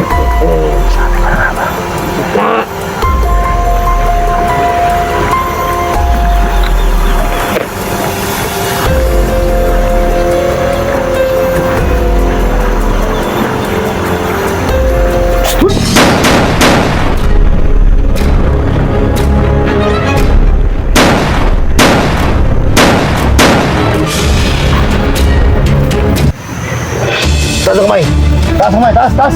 Sabi ko na ba? Taas ang kamay! Taas ang kamay! Taas! Taas!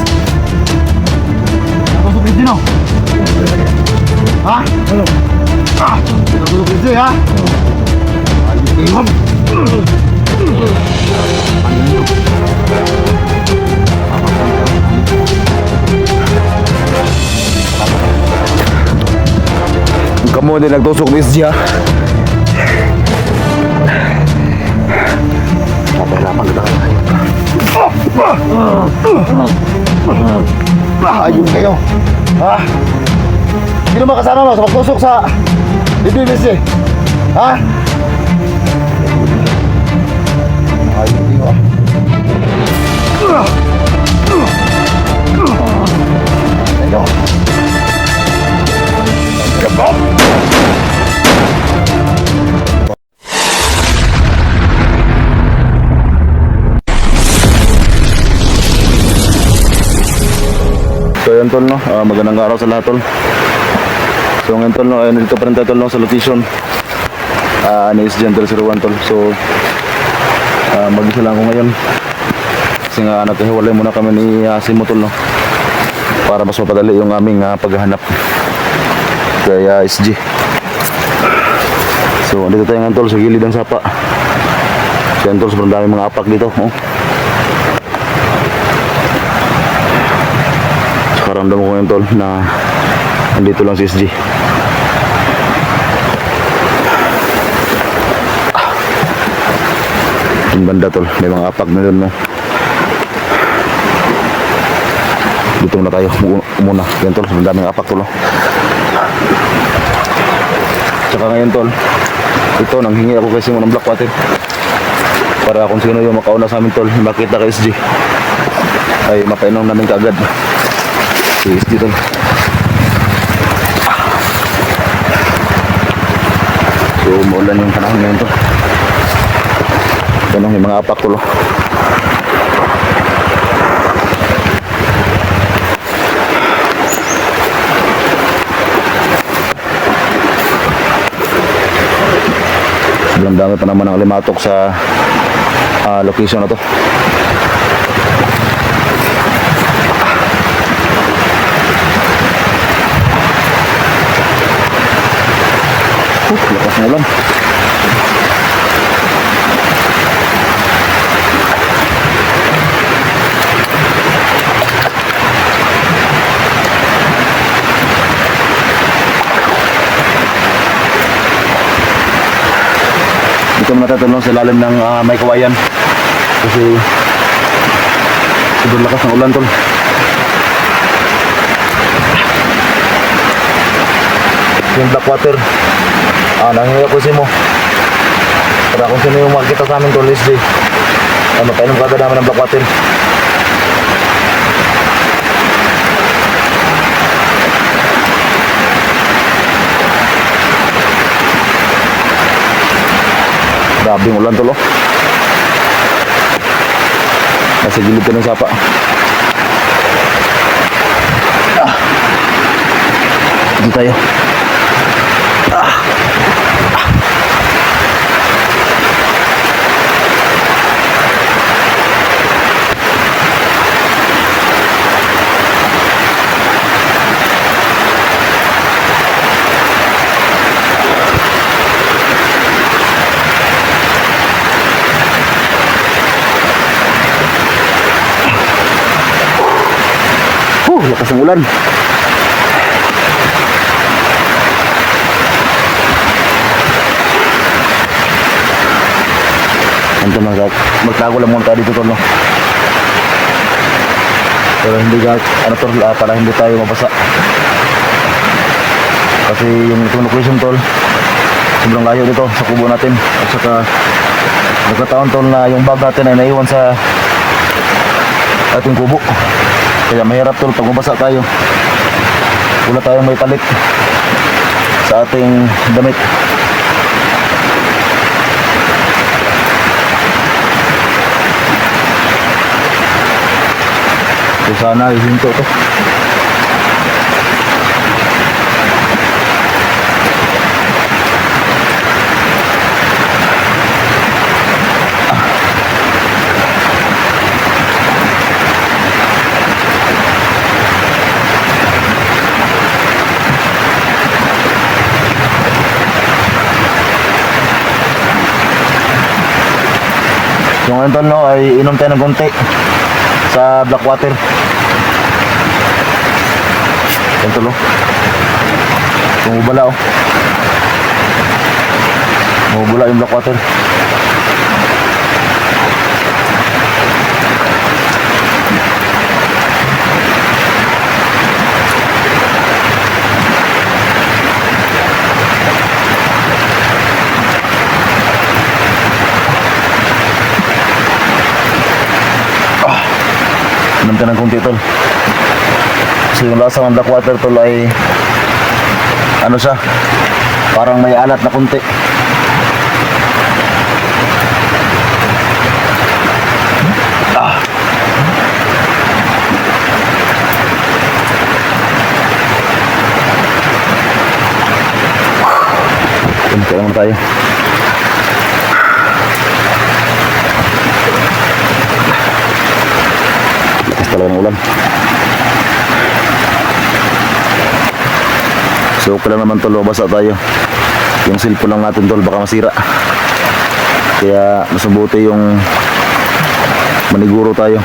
Natusok din o! Ha? Ano? Ah! Natusok din ha? Ayun! Kamu din nagtusok ni Sji ha? Kapay-lapang kita ka tayo. Ayun kayo. Ha? Sino makasama mo sa pagtusok sa DBBC? Ha? Ayun kayo. Ayun. Kabop! So yun tol no, magandang araw sa lahat tol. So ngayon tol no, nandito pa rin tayo tol no, sa location ni SG 001 tol. So mag-isa lang ako ngayon kasi nga nagkahiwalay muna kami ni Simo tol no, para mas mapadali yung aming paghahanap kay SG. So dito tayo ngayon tol sa gilid ng sapa. So yun tol, sobrang dami mga apak dito oh. Karamdam ko ngayon tol na nandito lang si SG. Yung banda tol, may mga apak na doon no. Dito muna tayo muna. Yan tol, sobrang daming apak tol no. Tsaka ngayon tol, ito nanghingi ako kasi ng Blackwater para kung sino yung makauna sa amin tol, makita kay SG ay mapainom namin kaagad si SG tol. So maulan yung panahon ngayon tol. Ganun yung mga apak tol. Sobrang dami pa naman ang limatok sa location na to. Lakas na ulan. Dito muna tatulong sa lalim ng may kawayan kasi sobrang lakas ng ulan tol. Yung Blackwater nangingi ako si mo para kung sino yung makikita sa amin tol SG mapainom kagad namin ng Blackwater. Grabing ulan tol oh. Nasa gilid ka ng sapa. Dito tayo. Lakas ng ulan. Ito magtago lang muna tayo dito tol no. Pero hindi tol, para hindi tayo mabasa. Kasi yung location tol sobrang layo dito sa kubo natin. At saka nagkataon tol na yung bag natin ay naiwan sa ating kubo. Kaya mahirap tol pag mabasa tayo. Wala tayong may palit sa ating damit. So sana ihinto to. So ngayon tol no, ay inom tayo ng konti sa Blackwater. Yan tol, bumubala bumubala yung Blackwater. Inom ka ng konti tol. Kasi yung lasa ng Blackwater tol ay ano siya, parang may alat na konti. Konti lang tayo. Lakas talaga ng ulan. So okay lang naman tol, basa tayo. Yung cellphone lang natin tol baka masira. Kaya mas mabuti yung maniguro tayo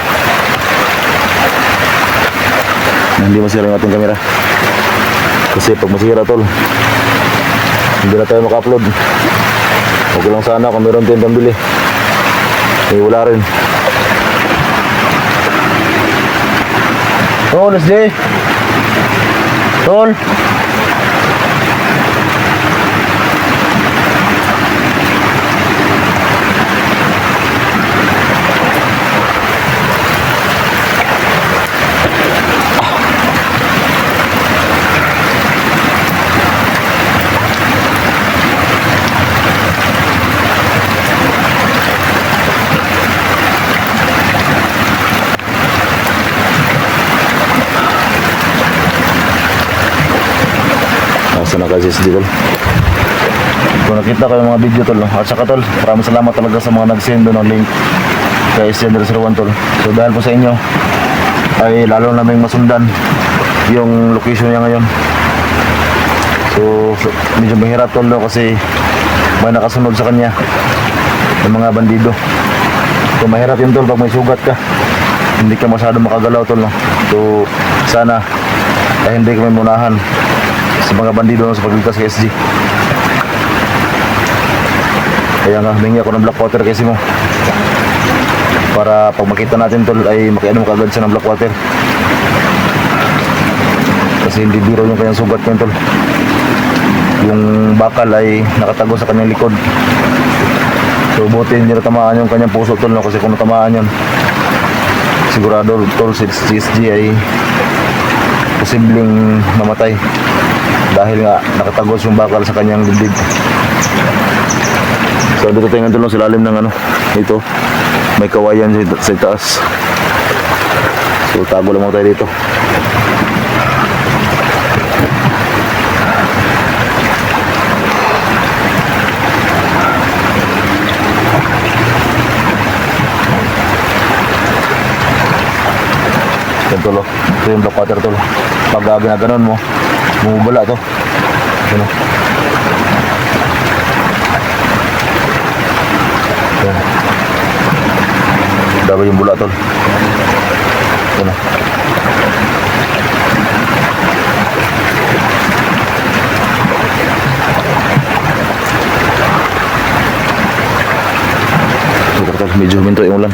na hindi masira yung ating camera. Kasi pag masira tol, hindi na tayo maka-upload. Okay lang sana kung meron tayong pambili. Eh wala rin. Tol, SJ Tol, sana kasi SJ tol. Kung nakita ko yung mga video tol, at saka tol, maraming salamat talaga sa mga nag-send doon ng link kay SJ01 tol. So dahil po sa inyo ay lalo naming masundan yung location niya ngayon. So medyo mahirap tol no, kasi may nakasunod sa kanya ng mga bandido. So mahirap yun tol pag may sugat ka, hindi ka masyado makagalaw tol no. So sana ay hindi kami munahan sa mga bandido sa pagligtas kay SG. Kaya nga humingi ako ng Blackwater kasi mo, para pag makita natin tol ay makianom kagad siya ng Blackwater. Kasi hindi biro yung kanyang sugat niya tol. Yung bakal ay nakatago sa kanyang likod. So buti hindi natamaan yung kanyang puso tol no? Kasi kung natamaan yun, sigurado tol si SG ay posibleng mamatay dahil nga nakatagos yung bakal sa kanyang dibdib. So dito tayo nga sa lalim ng ano, ito may kawayan sa taas. So tago lang mo tayo dito. Ito lo, ito yung Blackwater tol. Pag ginaganon mo, bumubala to. Ano? Yan. Dami yung bula tol. Ano? Super tol, medyo huminto yung ulan.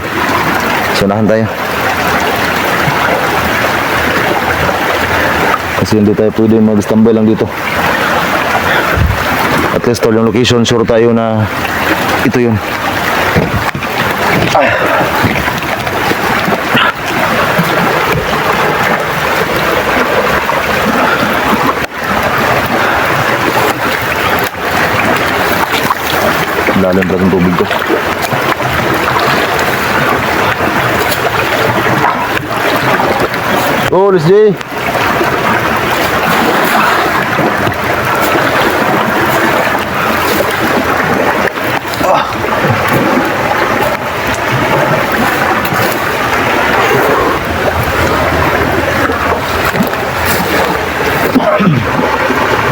Sunahan tayo. Kasi hindi tayo pwede mag-standby lang dito. At least tol, yung location, sure tayo na ito yun. malalim talaga ang tubig to. Oh, let's go.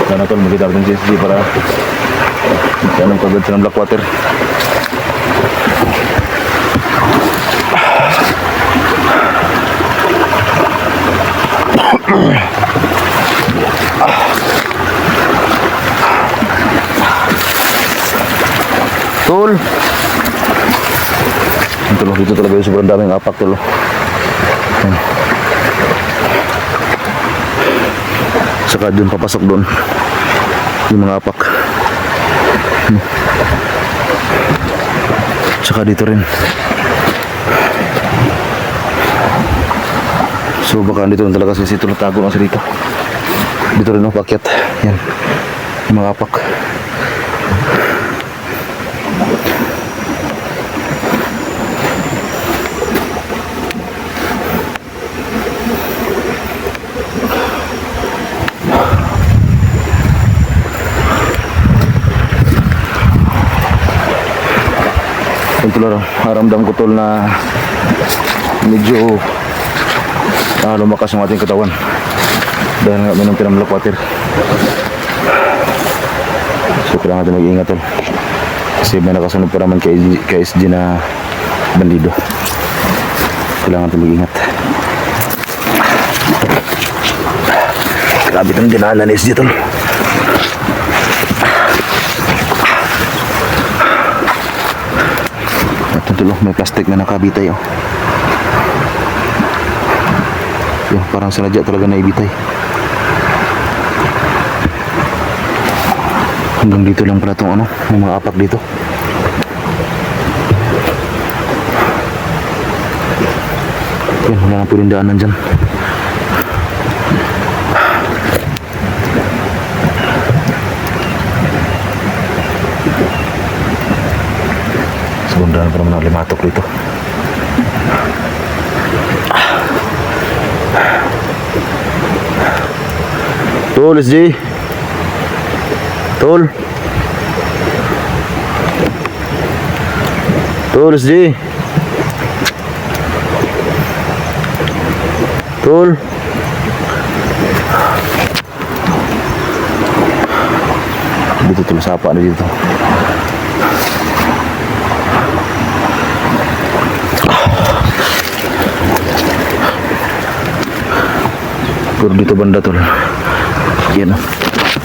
Sana tol, magkita natin si SG para anong kagad sa ng black water. Tol, ito loh, dito talaga yung sobrang daming apak tol. Saka dun papasok doon yung mga apak. Saka dito rin. So baka dito rin talaga kasi ito natago lang sa dito. Dito rin pakyat. Yan. Yung mga apak. Ito lang, haramdam ko tol na medyo lumakas yung ating katawan dahil nga minum ng black water. So kailangan natin mag-iingat tol kasi may nakasunod pa naman kay SG na bandido. Kailangan natin mag-iingat. Grabe itong dinaanan ni SG tol. Ito may plastic na nakabitay oh. Yan, parang sinadya talaga na ibitay. Hanggang dito lang pala itong ano, may mga apak dito. Yan, wala nang pwedeng daanan dyan. Segundaan pa naman ang limatok dito. Tol, SG. Tol. Tol, SG. Tol. Dito tuloy sapa na dito. Pero dito banda tol. Yan,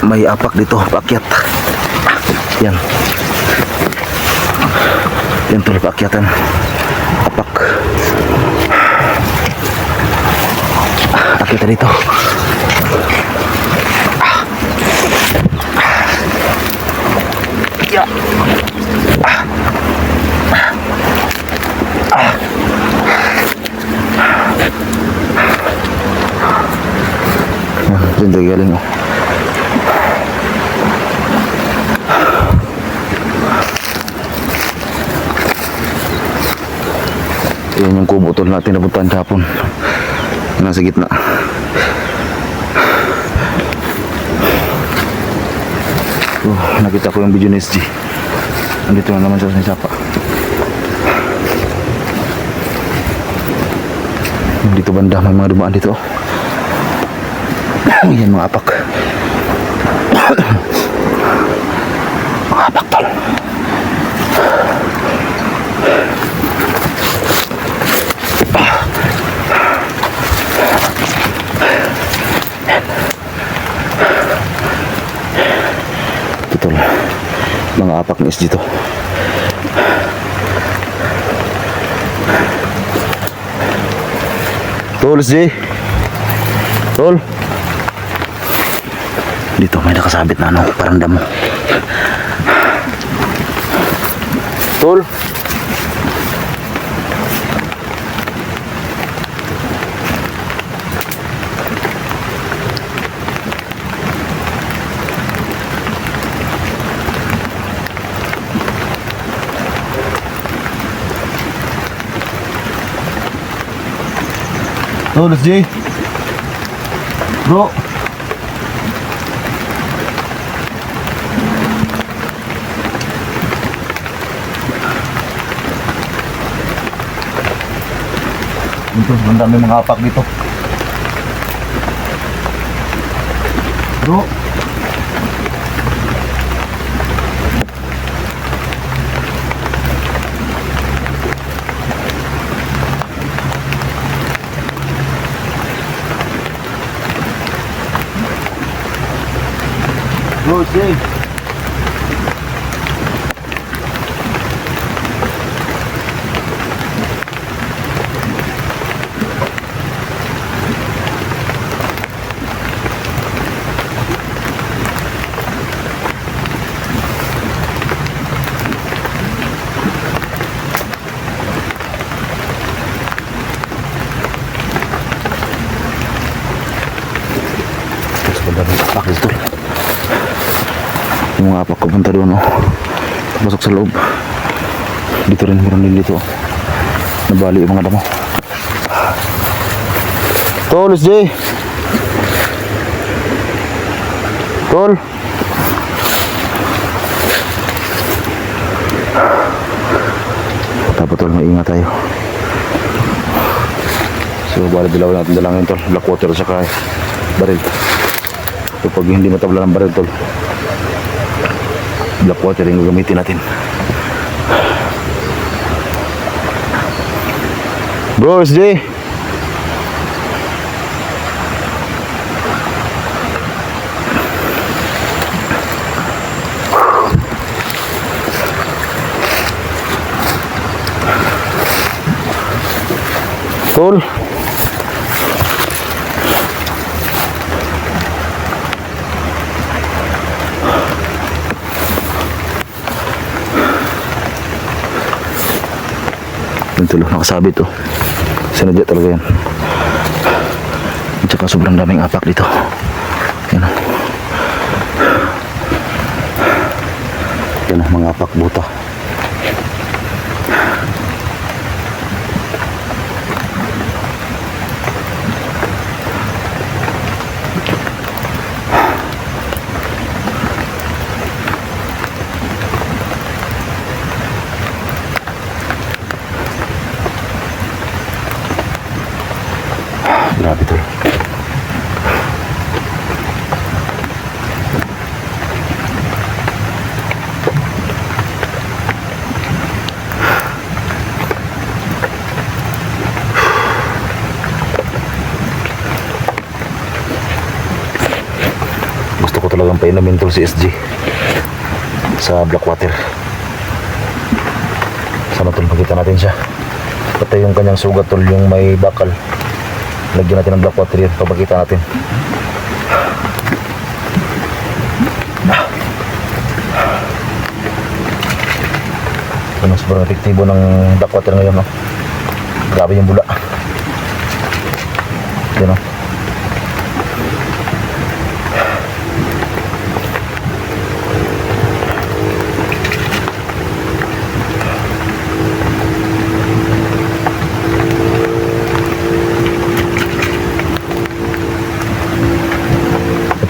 may apak dito, paakyat. Yan. Yan tol, paakyatan. Apak. Akyatan dito. Ya. Diyan galing oh. Yan yung kubo tol natin napuntahan kahapon. Nasa gitna. Nakita ko yung video ni SG. Nandito na naman siya sa sapa. Dito banda may mga dumaan dito. Yan mga apak. Mga apak tol. Ito tol. Mga apak ni SG to. Tol SG. Tol. Dito may nakasabit na ano, parang damo. Tol. So, let's J. Bro. Ito, ang dami mga apak dito. Bro. Bro, safe. Apak dito. Yung mga apak ko punta doon, oh. Pasok sa loob. Dito rin, meron din dito. Nabali yung mga damo. Tol, SJ. Tol. Tapos tol, maingat tayo. So, bali dilaw natin dalangin tol. Black water sa kaya baril. So, pag hindi matabla ng baril tol, black water yung gagamitin natin. Bro, SJ. Tol. Ito lang, nakasabit oh. Sinadya talaga yan. At saka sobrang daming apak dito. Yan oh. Yan oh, mga apak buta. Grabe tol. Gusto ko talagang painumin tol si SG sa Blackwater. Sana tol, pakita natin siya. Pati yung kanyang sugat tol, yung may bakal. Lagyan natin ng black water yan, papakita natin. Ano sobrang epektibo ng black water ngayon, no? Grabe yung bula. Yan, no?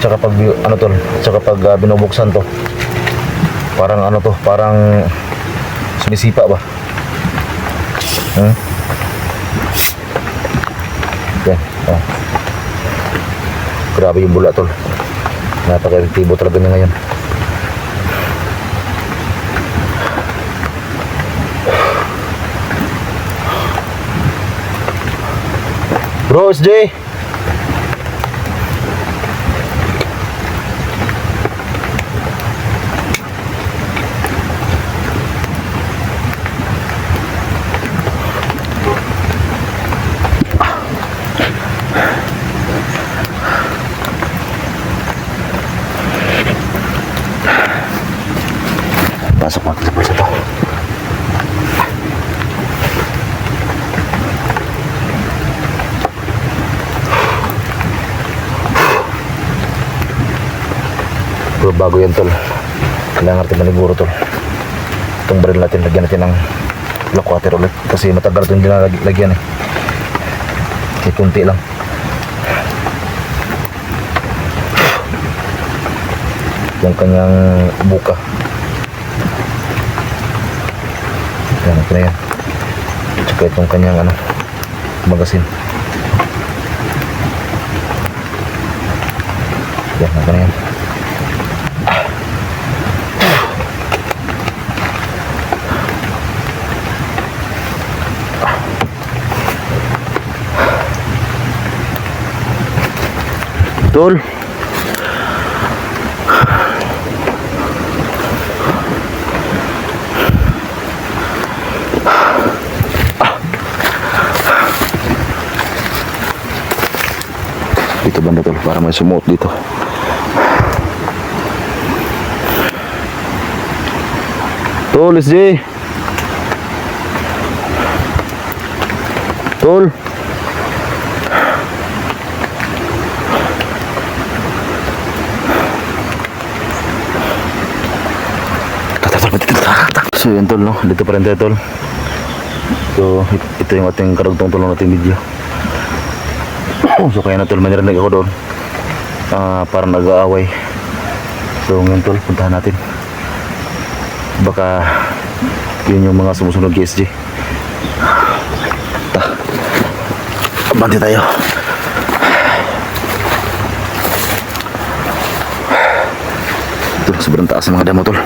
Tsaka pag ano tol, tsaka pag binubuksan to, parang ano to, parang sumisipa ba? Yan, oh. Grabe yung bula tol. Napaka-efektibo talaga niya ngayon. Bro, SJ. Pasok natin sa pulsa to. Pero bago yan tol, kailangan natin maniguro tol. Itong baril natin, lagyan natin ng black water ulit kasi matagal ito hindi na lagyan eh. Kasi kunti lang. Yung kanyang buka. Yan, ito na yan. Tsaka itong kanyang magasin. Yan, ito na yan. Tol. Dito banda tol, para may sumuot dito. Tol, SJ. Tol. So yun tol, no? Dito pa rin tayo tol. So ito yung ating karugtong tulong nating video. So kaya na tol, may narinig ako doon, parang nag-aaway. So ngayon tol, puntahan natin. Baka yun yung mga sumusunod kay SJ. Abante tayo. Ito, sobrang taas ng mga damo tol.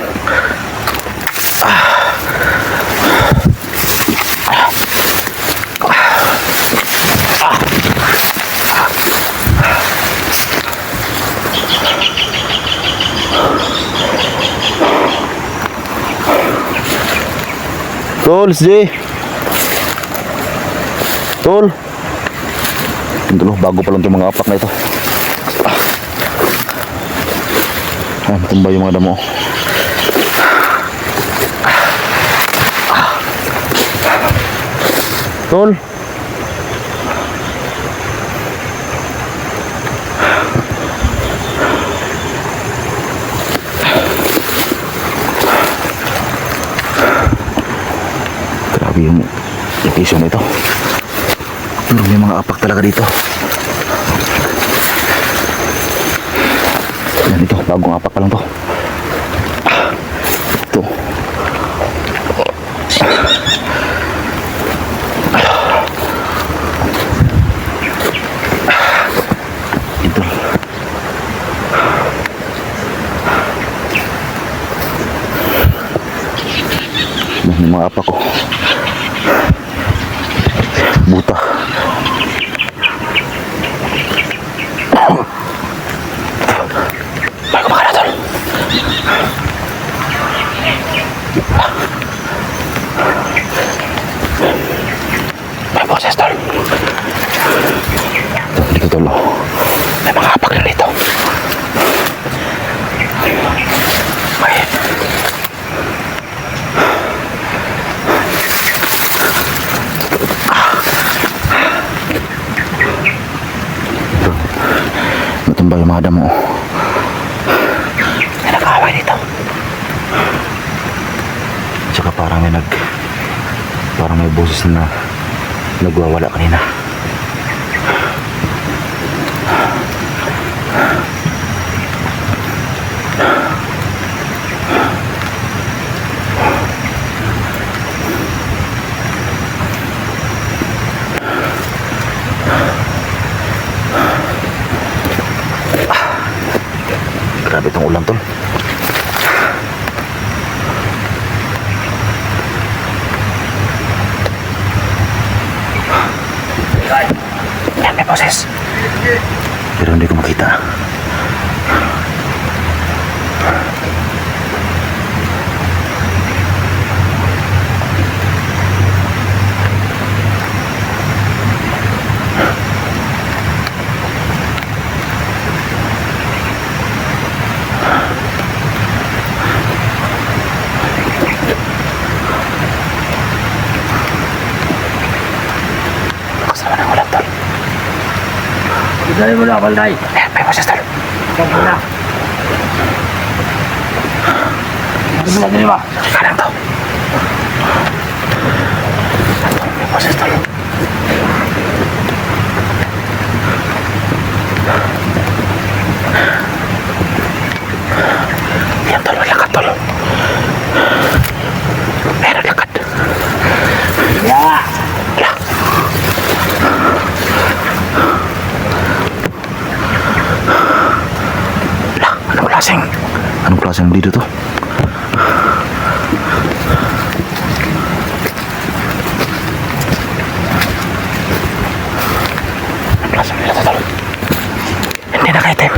Tol, SJ. Tol. Ito loh, bago pa lang itong mga apak na ito. Ayan, tumbay yung mga damo. Tol. Grabe yung location nito. May mga apak talaga dito. Yan ito, bagong apak pa lang to. Ito. Ito. May mga apak ko. Buta. Bago baka na tol. May boses tol. Dito tol. May mga apak na dito. May natumbay yung mga damo. May nag-aaway dito. Tsaka parang may boses na nagwawala kanina. Grabe itong ulan tol. Yan, may boses. Pero hindi ko makita. Kasama ng ulan tol. Dali mo na, Balday. May boses tol. Ikaw mo na. Dali mo na, dali ba? Ika lang to. May boses tol. Anong klaseng bandido to? Anong klaseng bandido to? Hindi nakaitim.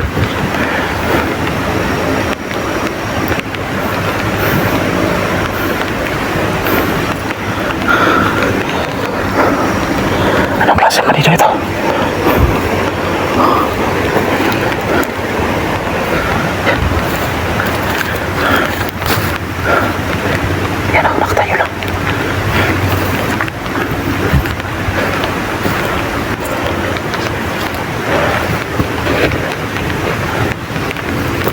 Anong klaseng bandido ito? Yan ang nakatayo lang.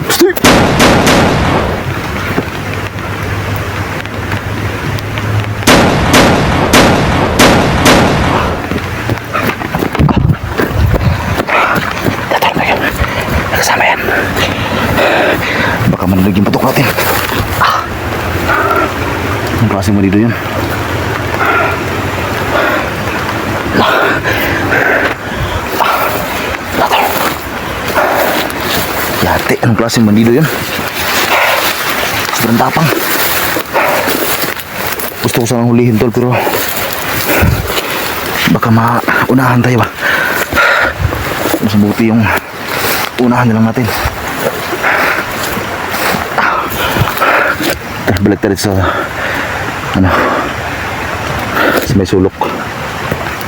Steve! Tatal mo yun. Nakasama yan. Baka manalig yung patok natin. Ang klaseng bandido yun. Yate, anong klaseng bandido yun? Sobrang tapang. Gusto ko sanang hulihin tol, pero baka maunahan tayo ba? Mas mabuti yung unahan na lang natin. Balik tayo sa ano, sa may sulok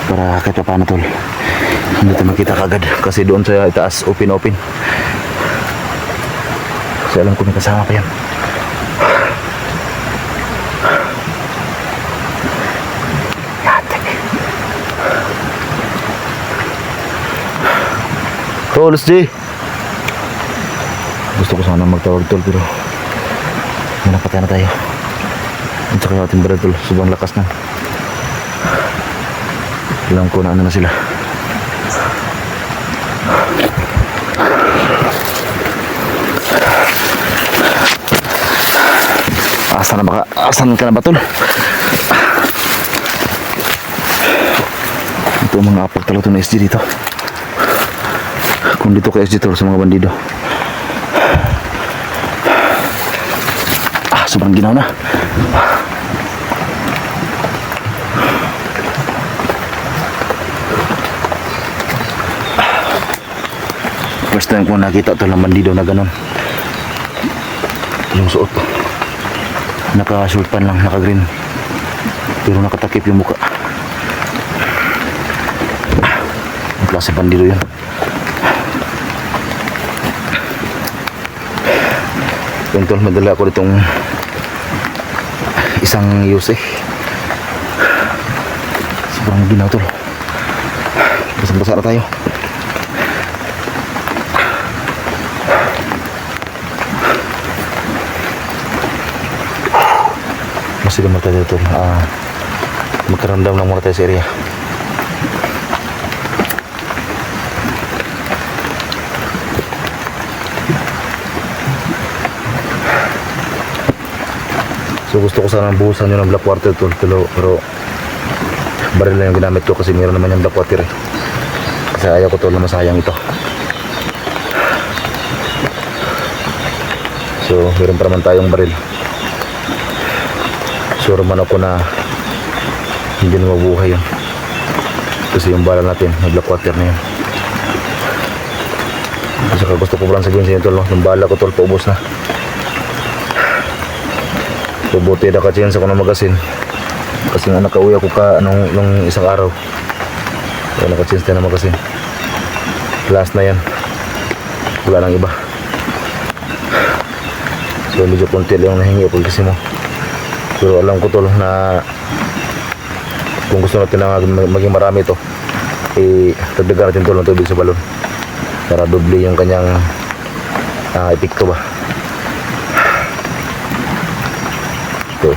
para kahit pa paano tol hindi tayo makita kagad kasi doon sa itaas open kasi alam ko may kasama pa yan. Tol, G, gusto ko sana magtawag tol pero napatay na tayo. At saka yung ating baril tol, sobrang lakas na. Alam ko na ano na sila. Asan ka na ba tol? Ito ang mga apak talaga ng SG dito. Kung dito ka SG tol sa mga bandido. Sobrang ginaw na. First time ko nakita ito ng bandido na ganun. Yung suot. Naka-short pan lang, naka-green. Pero nakatakip yung muka. Ang klase bandido yun. Tol, madala ako ditong isang yuse. Sobrang ginaw tol. Basang-basa na tayo. Masih gamar tayo tol. Magkaramdam lang muna tayo sa area. So gusto ko sana buhusan yun ng black water tol, pero baril lang yung ginamit ko kasi meron naman yung black water eh. Kasi ayaw ko tol na masayang ito. So meron pa naman tayong baril. Sure man ako na hindi na mabuhay yun. Kasi yung bala natin, may black water na yun. At saka gusto ko lang sabihin sa inyo tol, yung bala ko tol, paubos na. So buti naka-chance ako ng magasin. Kasi nga nakauwi ako nung isang araw. So naka-chance tayo ng magasin. Last na yan. Wala nang iba. So medyo konti lang nahingi ako kasi mo. Pero alam ko tol na kung gusto natin na maging marami ito, dagdagan natin tol ng tubig sa balon para doble yung kanyang epekto ba. Ito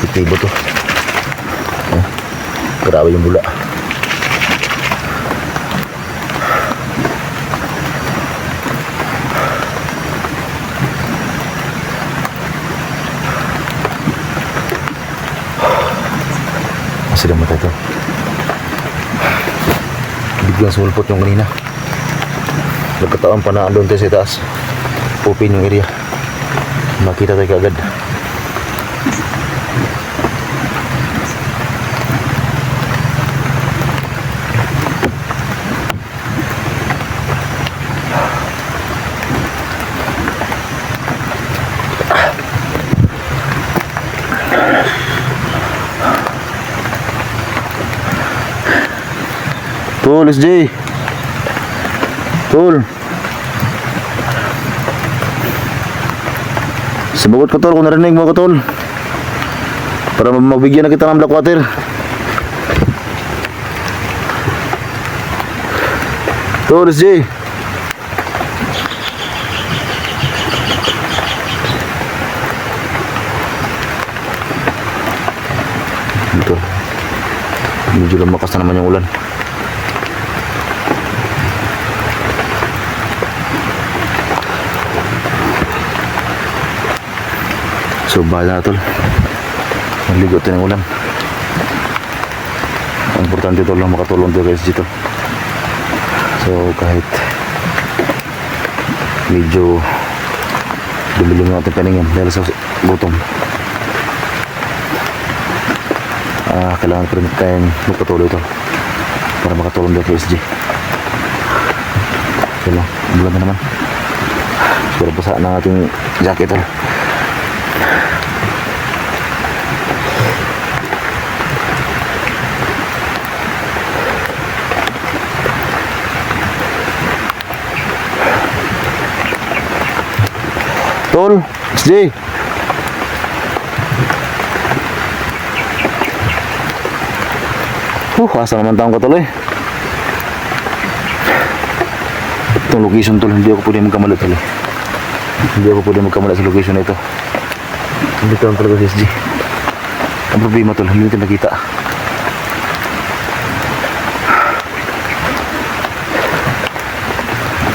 epektibo to. Grabe yung bula. Masih mata itu. biglang sulpot yung kanina. Nagkataon pa na doon tayo sa taas. Open yung area. Makita tayo kaagad. Tol, SJ. Tol. Sumagot ka tol kung narinig mo ka tol. Para mabigyan na kita ng black water. Tol, SJ. Ito. Medyo lumakas na naman yung ulan. So bahala na tol. Maligo tayo ng ulan. Ang importante tol lang makatulong tayo guys dito. So kahit medyo dumilim ng ating paningin dahil sa gutom, kailangan pa rin tayong magpatuloy ito para makatulong tayo kay SG. So lang, ulan na naman. Siguro basa ng ating jacket tol. Tol, SJ. Asa naman taong katuloy. Itong location tol, hindi ako pwede magkamali tol. Hindi ako pwede magkamali sa location na ito. Hindi lang talaga si SJ. Ang problema tol, hindi natin nakita.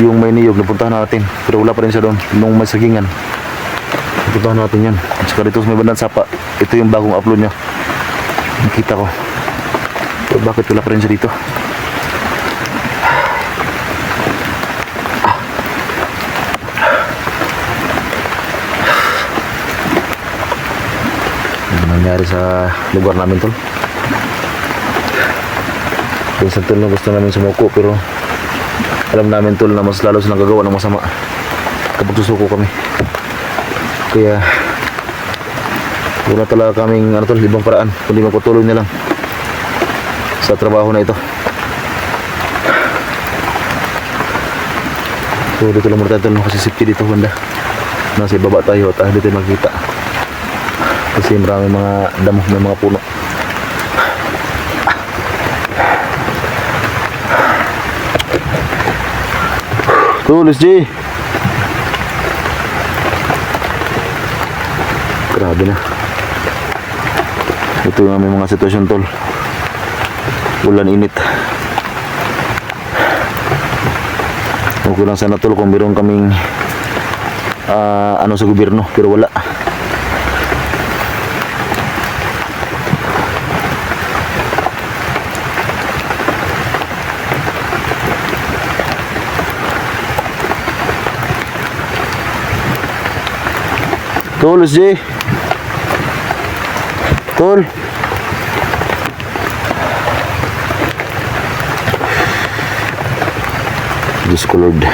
Yung may niyog, napuntahan natin. Pero wala pa rin siya doon. Nung may sagingan, napuntahan natin yan. At saka dito sa may bandang sapa, ito yung bagong upload niya. Nakita ko. Pero bakit wala pa rin siya dito? Ano nangyari sa lugar namin tol? Minsan tol na gusto namin sumuko pero alam namin tol na mas lalo silang gagawa ng masama kapag susuko kami. Kaya wala talaga kaming tol, ibang paraan kundi magpatuloy na lang sa trabaho na ito. So dito lang muna tayo tol, kasi safety dito banda. Nasa ibaba tayo at dito makita kasi maraming mga damo, may mga puno. Tol, SJ. Grabe na. Ito yung aming mga sitwasyon tol. Ulan, init. Okay lang sana tol kung meron kaming sa gobyerno, pero wala. Tol, SJ. Tol. Discolored.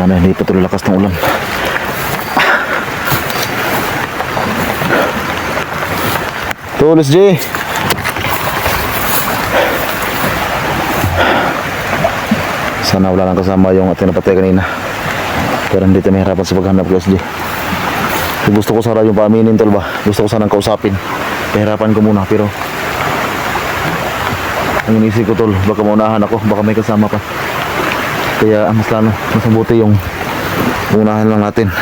Sana hindi patuloy lakas ng ulan. Tulis J. Sana wala nang kasama yung ating napatay kanina. Pero hindi tayo mahirapan sa paghanap ko SJ. Gusto ko sana yung paaminin tol ba. Gusto ko sanang kausapin. Pahirapan ko muna pero ang inisip ko tol, baka maunahan ako, baka may kasama pa. Kaya mas lalo, mas mabuti yung unahan lang natin.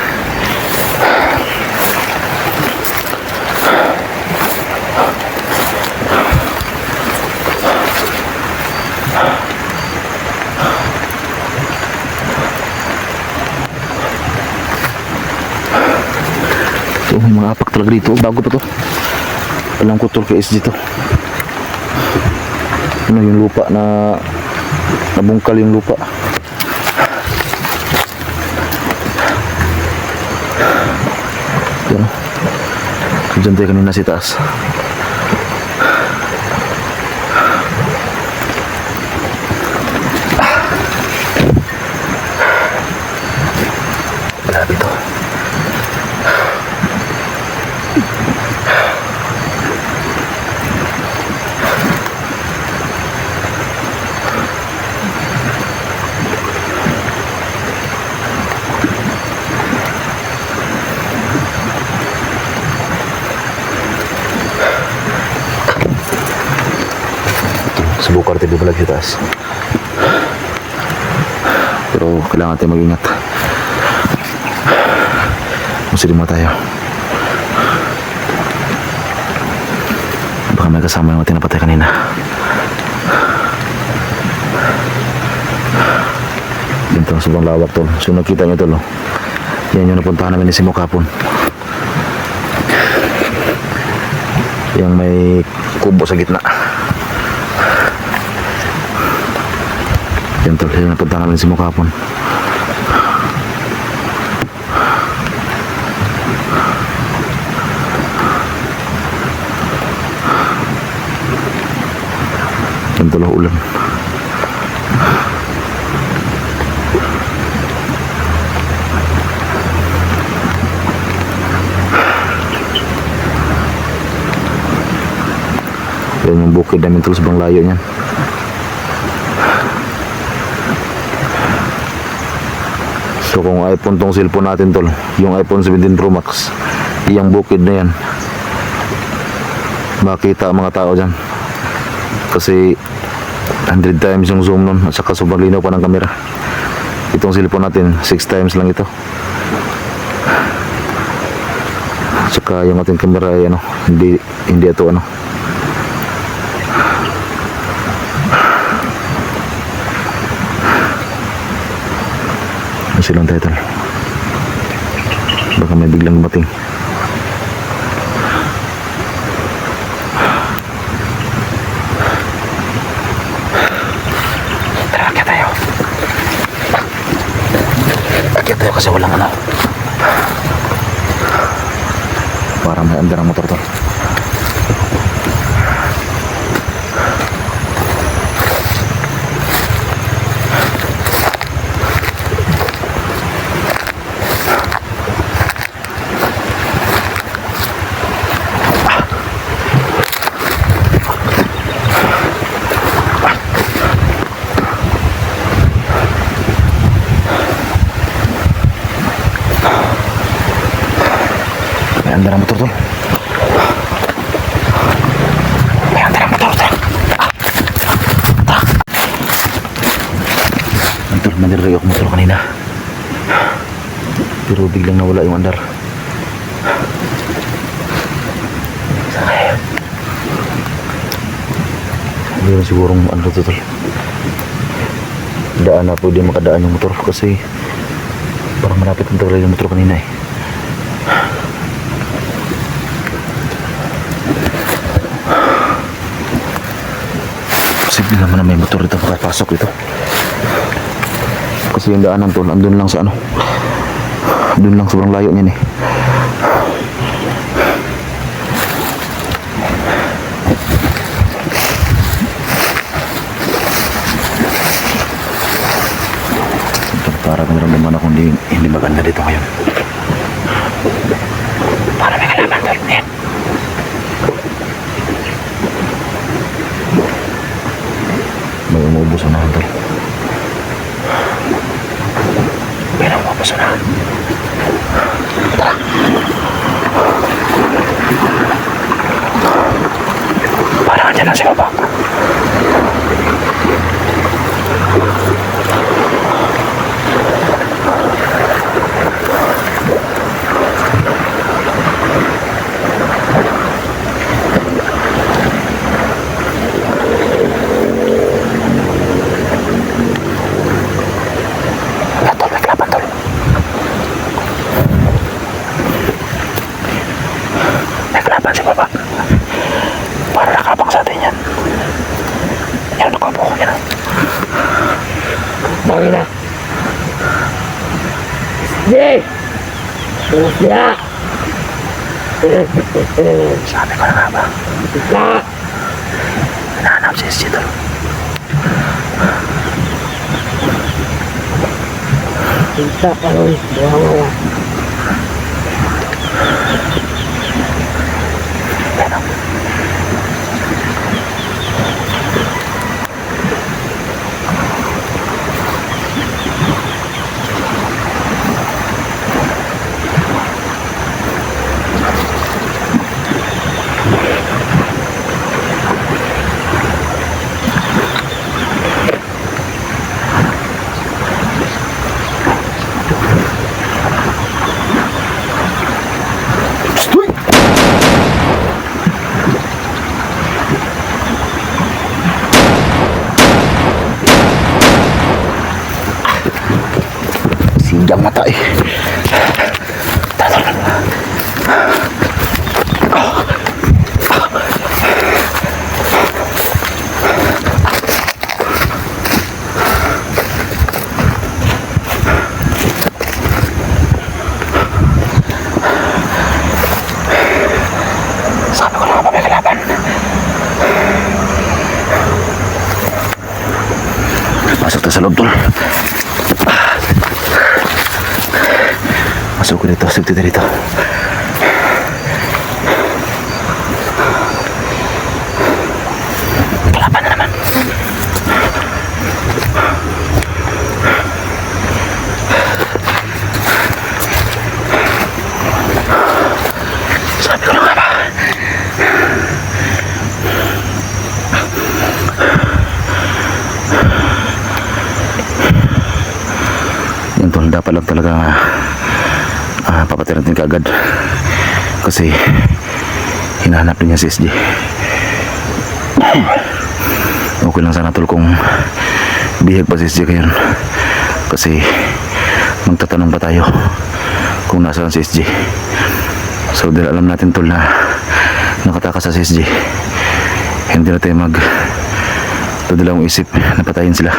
So may mga apak talaga dito, bago pa to. Alam ko tol kay SG to. Ano yung lupa na nabungkal yung lupa. Yan. Diyan tayo kanina si taas. Wala dito. Subukar tayo bubalag sa taas. Pero kailangan tayo mag-ingat. Masilima tayo. Baka may kasama yung ating napatay kanina. Dito, sobrang lawak tol. So nakita nyo tol. Yan yung napuntahan namin ni Simo kapon. Yung may kubo sa gitna. Yan tol, yung napunta namin si Mukapon. Yan tol, ulan. Yan yung bukid namin tol, sobrang layo niyan. So kung iPhone tong cellphone natin tol, yung iPhone 17 Pro Max, iyang bukid na yan, makita ang mga tao dyan. Kasi 100 times yung zoom nun, at saka sobrang linaw pa ng camera. Itong cellphone natin 6 times lang ito. At saka yung ating camera ay ano, hindi ito ano. Silang tayo tol. Baka may biglang dumating. Tara, akyat tayo. Akyat tayo kasi walang ano. Parang may andar ang motor tol. May andar ang motor tol. May andar ang motor tol. Tol, manirayo ako motor kanina. Pero biglang nawala yung andar. Hindi rin sigurong ano to tol. Daan na pwede makadaan yung motor kasi parang malapit ang talaga yung motor kanina eh. Posible naman na may motor dito makapasok dito. Kasi yung daanan tol, andun lang sa ano. Andun lang, sobrang layo niyan eh. Parang naramdaman ako hindi maganda dito ngayon. Para may kalaban tol. Ayan. May umuubos na tol. May namumapos na. Tara. Parang andyan lang si baba. Tol, may kalaban tol. May kalaban si baba. Para nakabang sa atin yan. Yan, nakapo ko yan. Bakit na? Hindi! Sumusya! Sabi ko na nga ba? Isa! Hinahanap si SG tol. Isa pa rin. Buha nga lang. Yan o. Sinjang mata eh. Tara. Sabi ko na nga ba may kalaban? Pasok tayo sa loob tol. Masuk ko dito, sugti dito. Kalaban na naman. Sabi ko na nga ba? Yan tol, dapat lang talaga papatay natin kaagad kasi hinahanap din niya si SG. Okay lang sana tol kung bihag pa si SG ngayon kasi magtatanong pa tayo kung nasaan si SG. So dahil alam natin tol na nakatakas sa si SG, hindi na tayo dalawang isip na patayin sila.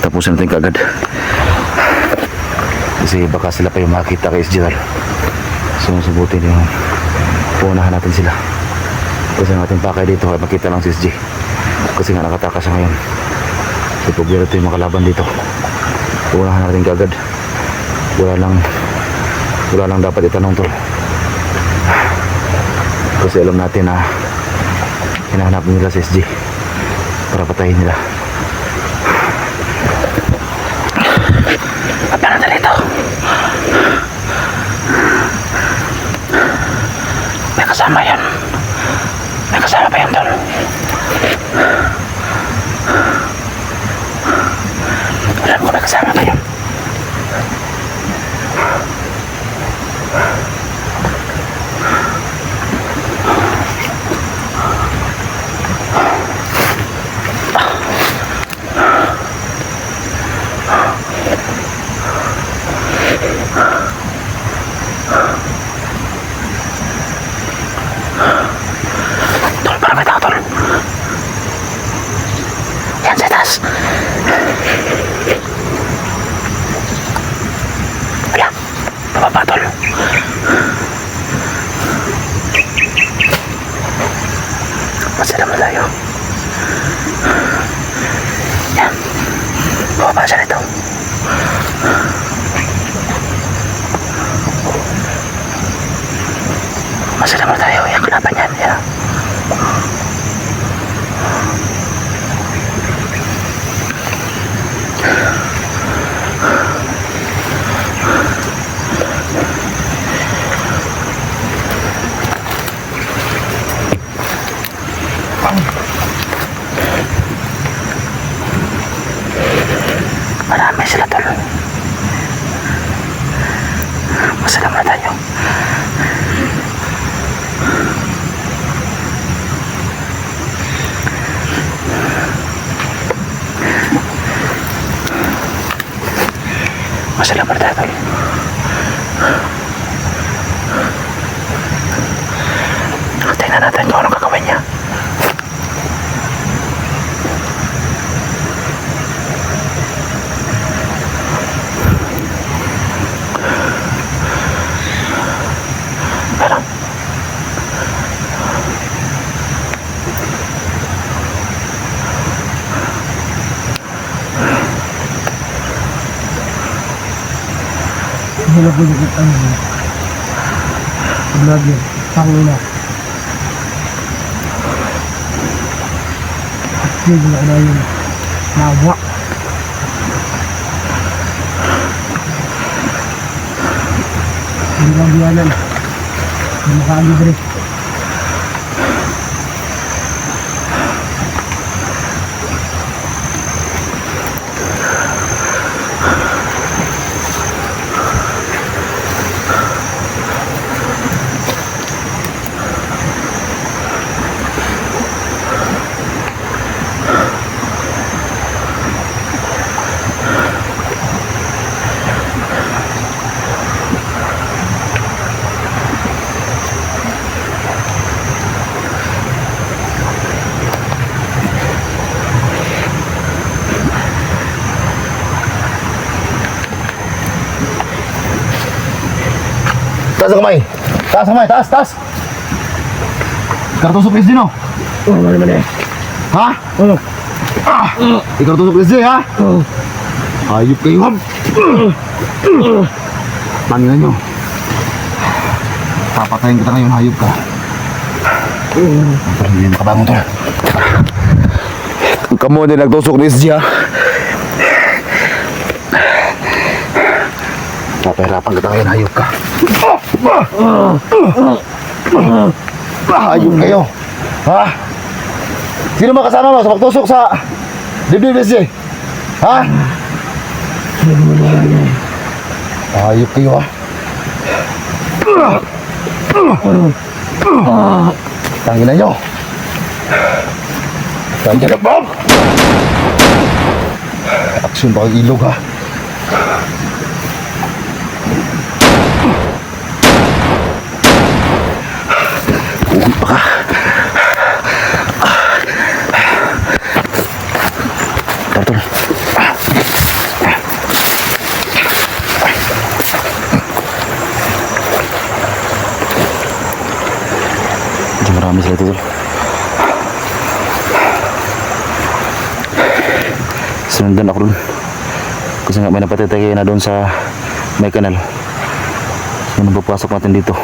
Tapusin natin kaagad kasi baka sila pa yung makita kay SG. So subutin yung puunahan natin sila kasi ang ating pakay dito ay makita lang si SG kasi nga nakatakas siya ngayon. So pag meron ito yung makalaban dito, puunahan natin kagad. Wala lang dapat itanong tol kasi alam natin na hinahanap nila si SG para patayin nila. Paano na dito? May kasama yan. May kasama pa yan tol. Alam ko may kasama pa yan. Tol, para may tao tol. Yan sa taas. Baka sila pa tol. Tingnan natin kung anong gagawin niya. Pero Wala po yung ano. Lagi. Pangina. Hindi na yun. Nawa. Hindi lang biyanan. Hindi makalibre. Taas ang kamay. Taas ang kamay. Taas, taas. Kartusok SD no? Oh, ano naman eh. Ha? Oh. Ikartusok SD ha? Oh. Hayop kayo ham. Tangina nyo. Papatayin kita ngayon, hayop ka. Pero hindi makabangon to. Kamu din nagtusok ni SG ha? Papahirapan kita ngayon, hayop ka. Hayop kayo. Ha? Sino makasama mo sa pagtusok sa dibdib SG? Ha? Hayop kayo ha? Tangina nyo. Tangina na Bob. Aksyon pa ang ilog ha. Uwi pa ka. Tol. Marami sila ito, tol. Sinundan ako dun. Kasi nga may napatitay na doon sa may kanal. Nung papasok natin dito,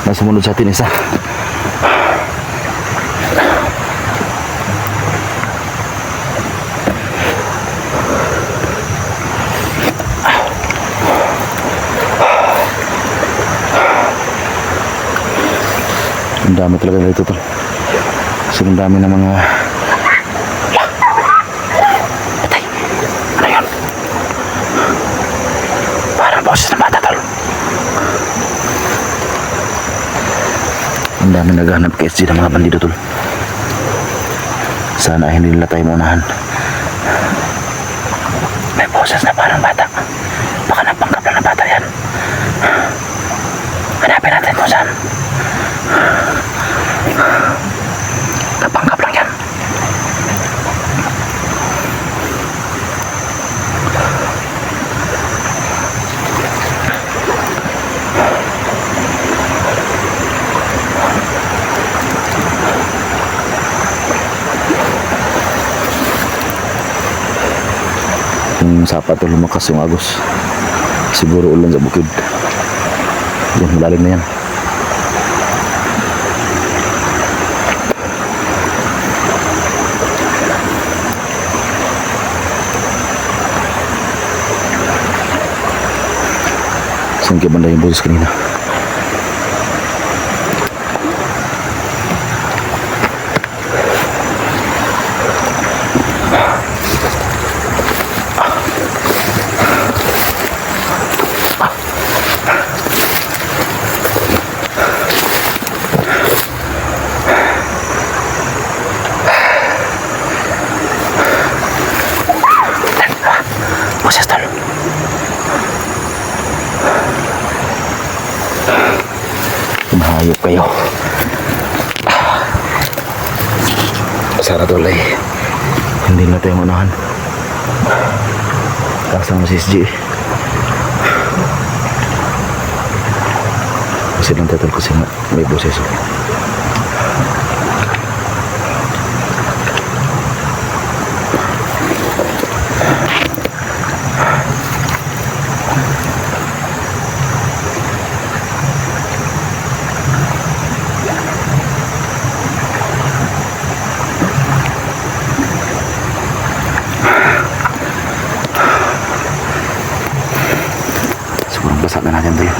may sumunod sa atin isa. Ang dami talaga dito, tol. Kasi ang dami ng mga patay. Ano yun? Parang boses ng bata, tol. Ang dami naghahanap kay SG ng mga bandido, tol. Sana hindi nila tayo maunahan. May boses na parang bata. Baka napanggap lang ng bata yan. Hanapin natin kung saan. Napanggap lang yan. Yung sapat o lumakas yung agos, siguro ulan sa bukid. Yan, malalim na yan. Saan kaya banda yung boses kanina? Boses, tol. sana tol ay hindi na tayo manahan. Kasama si SG. Kasi lang tayo tol kasi may boses. Sobrang basa na natin tol.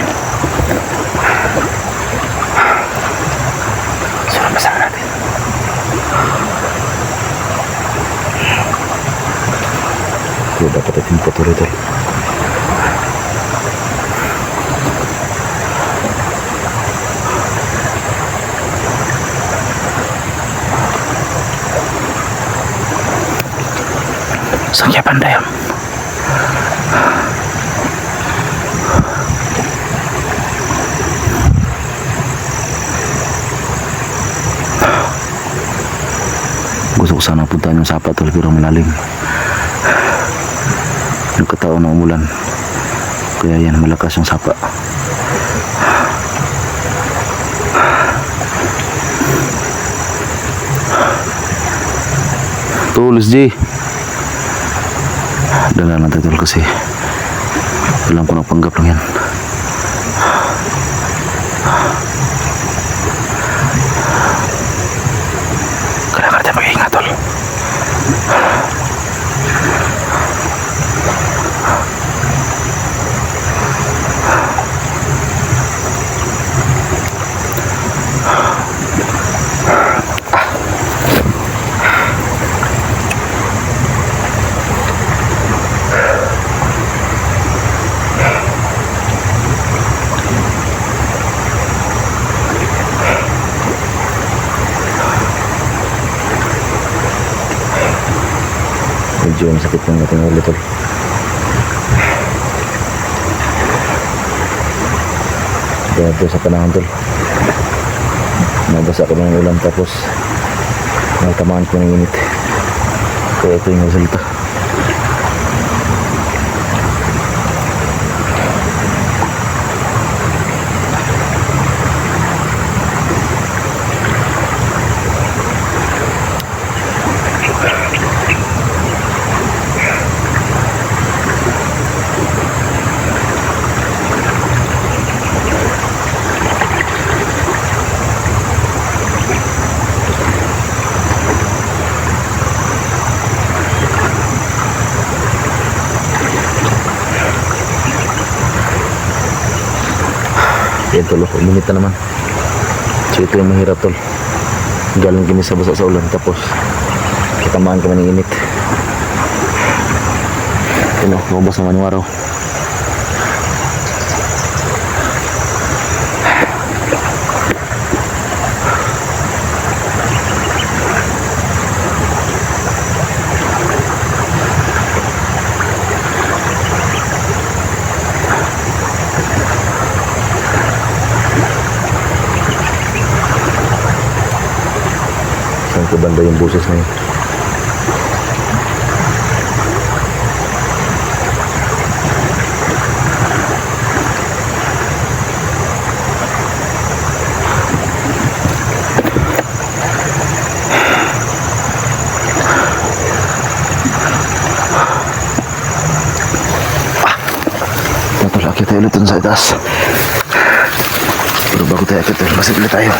Sobrang basa na natin. Kaya dapat natin patuloy tol. Sakya pandayam. Gusto ko sana puntahan yung sapa tol pero malalim. Nagkataon na umulan. Kaya yan malakas yung sapa. Tulis G. Dala natin tol kasi alam ko na panggap lang yan. Kailangan natin mag-iingat tol. Medyo masakit yung ating ulo tol. Kaya ito sa panahon tol, nabasa ko ng ulan tapos natamaan ko ng init. Kaya ito yung resulta. Yan tol, uminit na naman. So ito yung mahirap tol. Galing kami sa basa sa ulan tapos katamaan kami ng init. Ano, mabas naman yung araw. Saan ko banda yung buses na yun? Ito, akit tayo ulit dun sa itaas. Pero bago tayo akit, masid ulit tayo.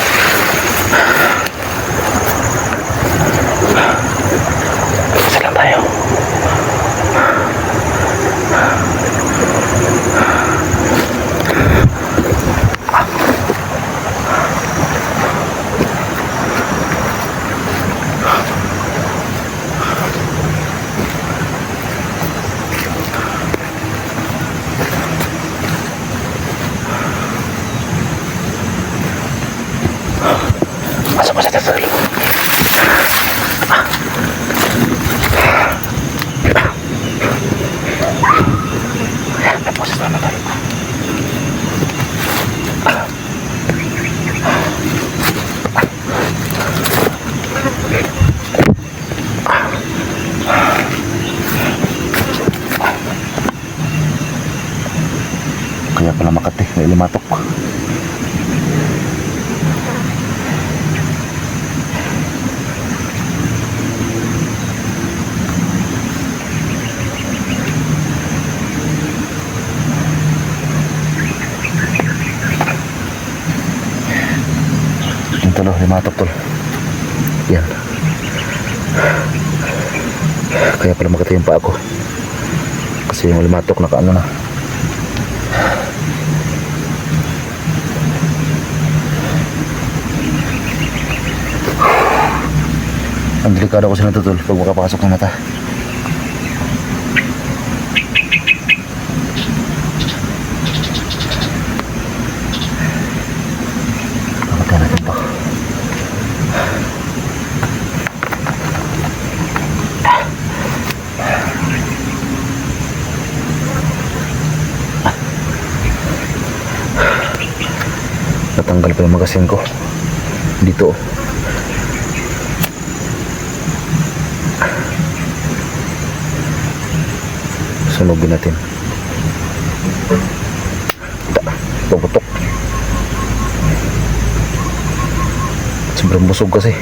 Saan tayo? pala Makati, may limatok. Yung tol, limatok tol. Yan. Kaya pala Makati yung paa ko. Kasi yung limatok nakaano na. Ang delikado kasi nito tol pag makapasok ng mata. Pamatay natin to. Natanggal pa yung magasin ko dito. Sunugin natin. Puputok. Sobrang busog kasi.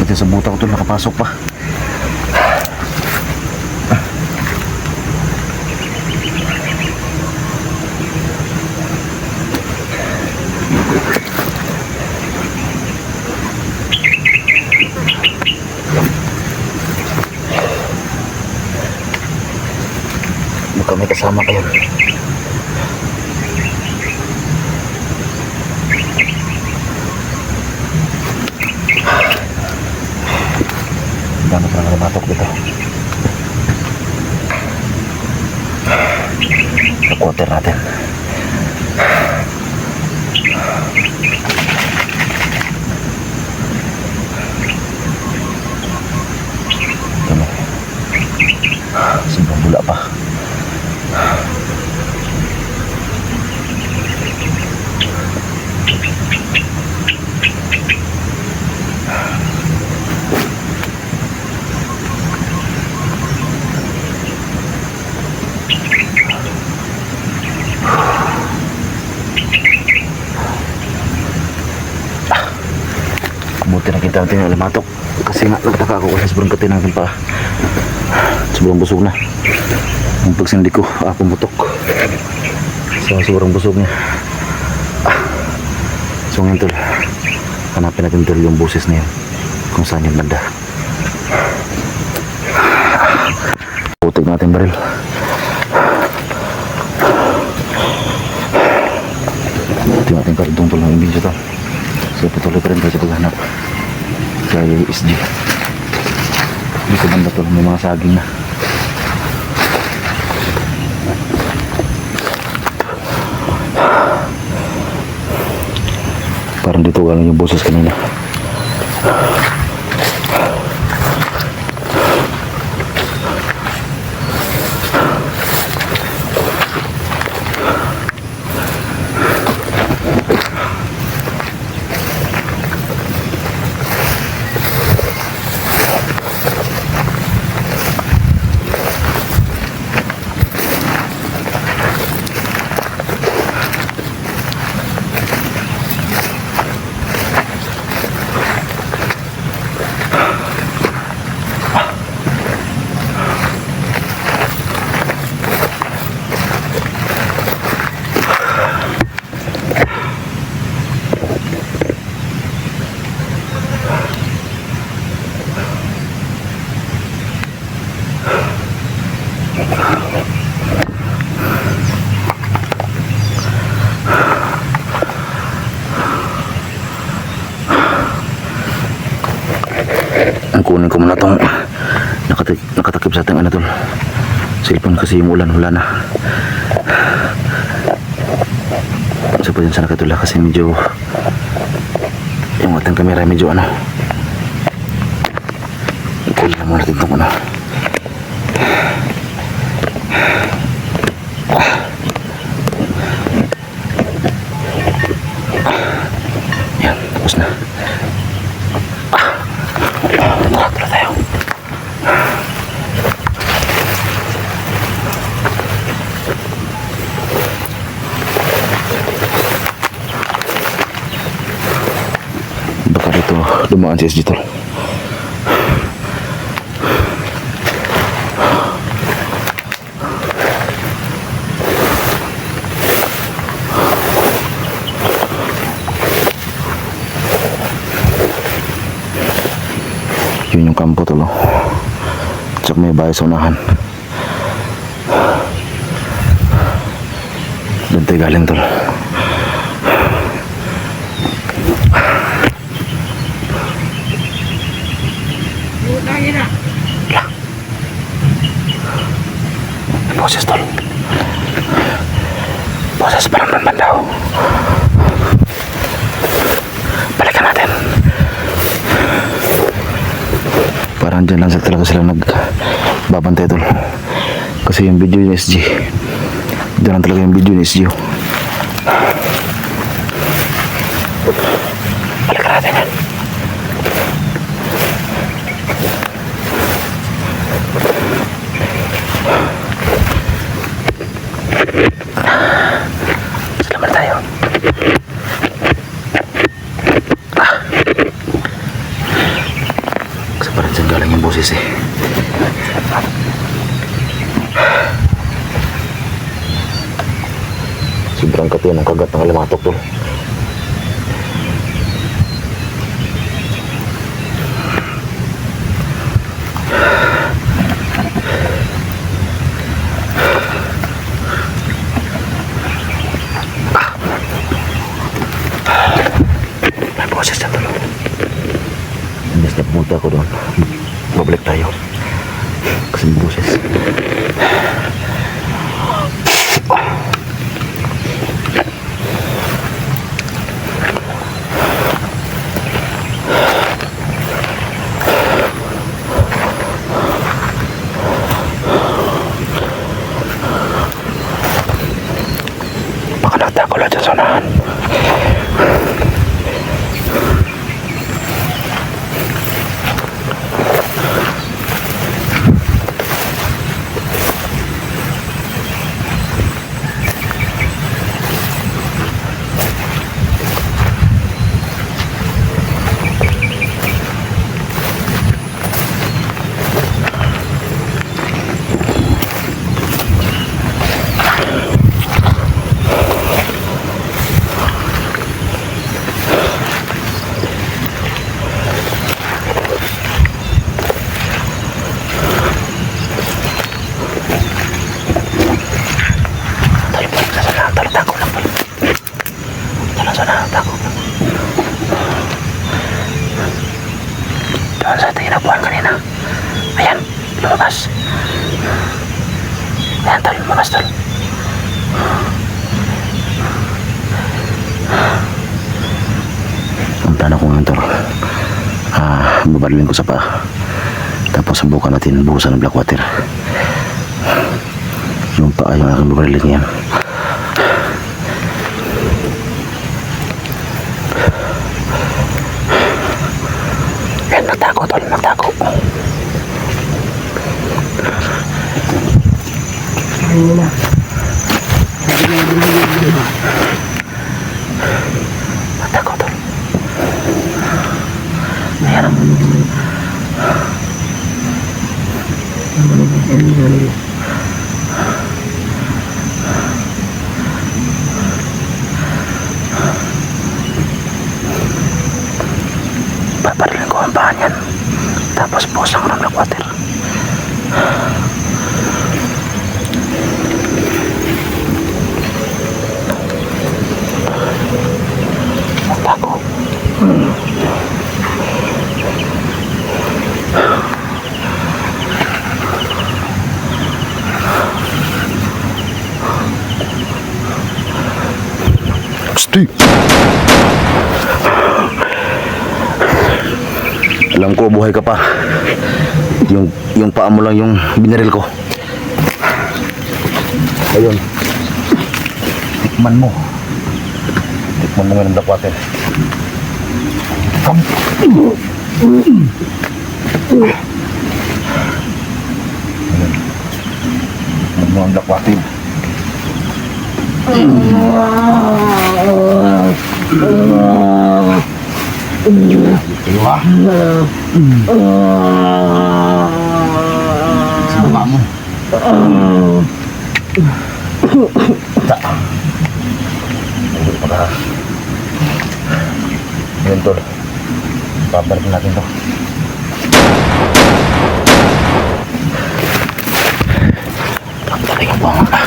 Ito sa buta ko to nakapasok pa. Baka may kasama kayo. Dami pa na namatok dito. Quarter natin. Ito. Sobrang bula pa. Buti nakita natin yung limatok kasi nga nagtaka ako kasi sobrang kati natin pa. Sobrang busog na. Ang pagsindi ko, pumutok. So sobrang busog niya. So ngayon tol, hanapin natin tol yung boses na yun, kung saan yung banda. Putik natin baril. Putik natin karudong tol ng imbisyo tol. So patuloy pa rin tayo sa paghanap kaya SG. Dito banda tol, may mga saging na. Parang dito galing yung boses kanina. Ang kunin ko muna tong nakatakip sa ating ano tol, cellphone kasi yung ulan, wala na. Isa pa dyan sa nakatula kasi medyo yung ating kamera medyo ano, kunin na muna natin tong ano. Yan, tapos na. Dumaan si SG tol. Yun yung kampo tol. Tsaka may bahay sa unahan. Doon tayo galing tol. Boses tol. Boses parang man daw. Balikan natin. Parang dyan lang talaga sila nagbabantay tol. Kasi yung video ni SG, dyan lang talaga yung video ni SG. Balikan natin yan. Selamat tayo. Kasi parang dyan galing yung boses eh. Sobrang katiyan ng kagat ng alimatok tol. May boses dyan tol. Imbes na pumunta ako doon, babalik tayo. Kasi may boses. Baka nagtako lang dyan sa unahan. Doon sa tinapuan kanina. Ayan, lumabas. Ayan tol, lumabas tol. Ang plano ko ngayon tol, babalilin ko sa paa. Tapos subukan natin buhusan ng black water. Yung paa yung aking babalilin ngayon. Nagtago tol, nagtago. Ayun na. Nagtago tol. Ayan. Paparilin ko ang bahan yan. Tapos buhos lang ng black water. Magtago. Steve! Alam ko buhay ka pa. Yung paa mo lang yung binaril ko. Ayun. Tikman mo. Tikman mo ng black water. Come. Ayun. Tikman mo ang black water. Kayo ha? Sa baba mo. Hindi pa ka. Yun tol. Babalik natin to. Pagdating po nga.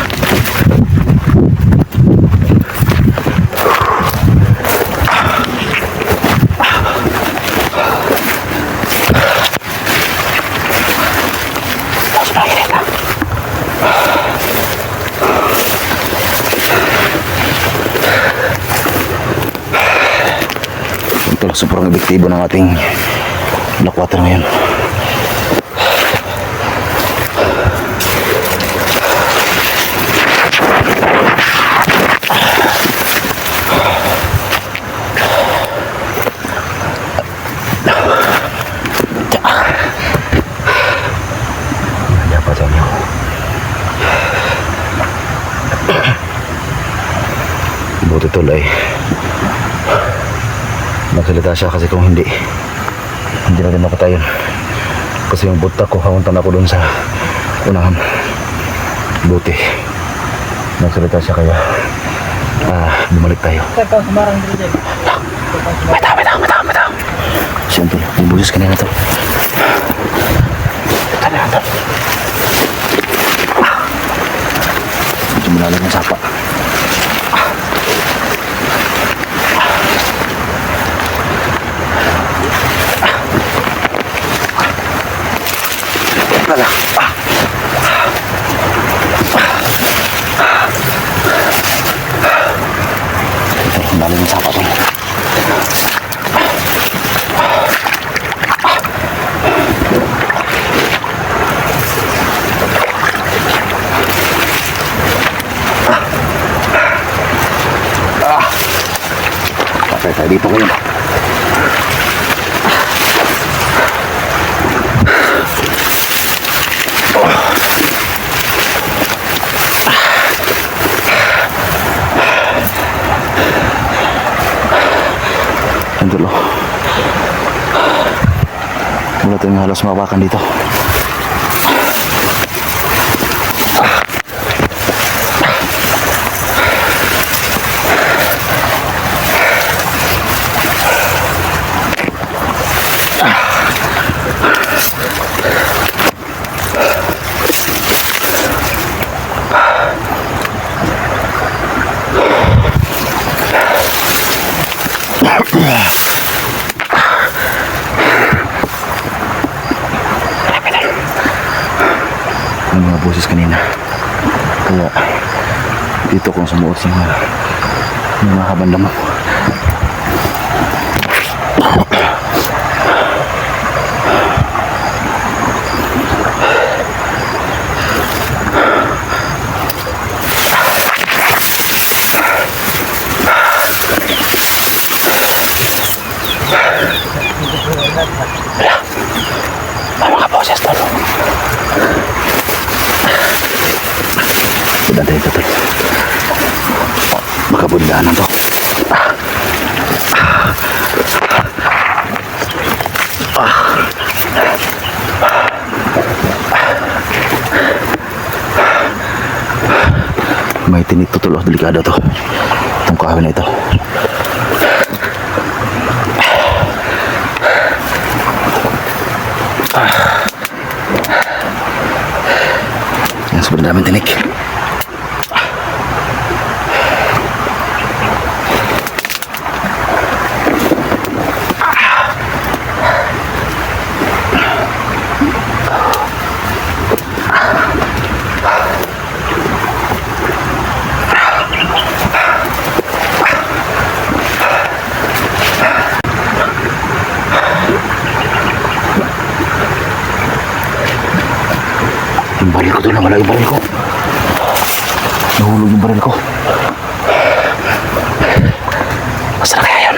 Ito, sobrang epektibo ng ating black water ngayon. Dapat sa inyo. Buti tuloy. Nagsalita siya kasi kung hindi natin mapatayon. Kasi yung buta ko, hauntan ako dun sa unahan. Buti nagsalita siya kaya bumalik tayo. Bitaw. Siyempre, bubugis ka na ito. Medyo malalim ang sapa. Lala. Malalim ang sapa ko. Patay tayo dito ngayon. Andun o. Wala tayong halos mawakan dito. Ang mga boses kanina, kaya dito kung sumuot sa mga kabanda mo. Mga boses tol. Dati ito tol. Makabundahan to. May tinik to tol. Delikado to. Itong kahoy na ito. Yan, sobrang daming tinik. Yung baril ko doon, nawala yung baril ko. Nahulog yung baril ko. Basta na kaya yun.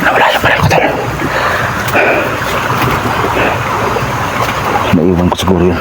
Nawala yung baril ko doon. Naiwan ko siguro yun.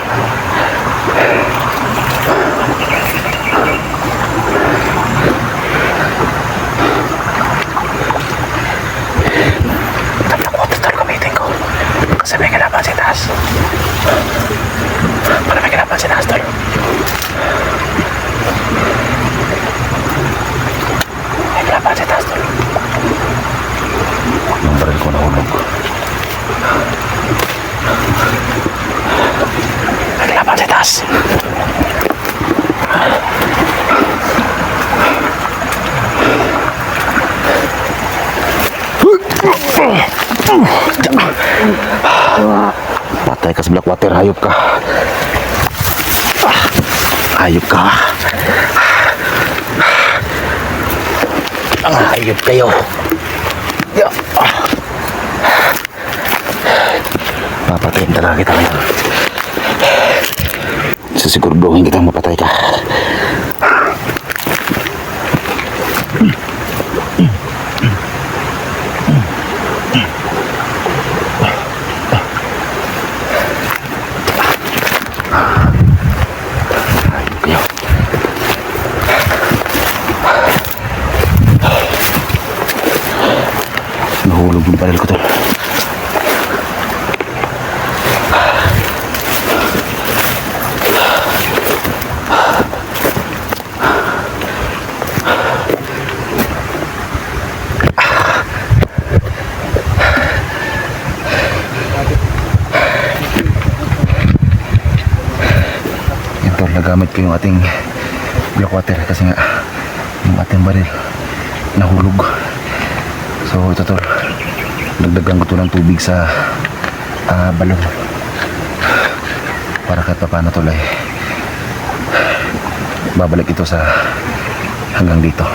Patay ka sa Blackwater, hayop ka. Hayop ka. Hayop kayo. Ya. Papatayin talaga kita ngayon. Sisiguraduhin kitang mapatay ka. Nahulog yung baril ko to. Ito, nagamit ko yung ating Blackwater kasi nga yung ating baril nahulog. So ito tol, dagdagan ko to ng tubig sa balon para kahit pa paano tol ay babalik ito sa hanggang dito.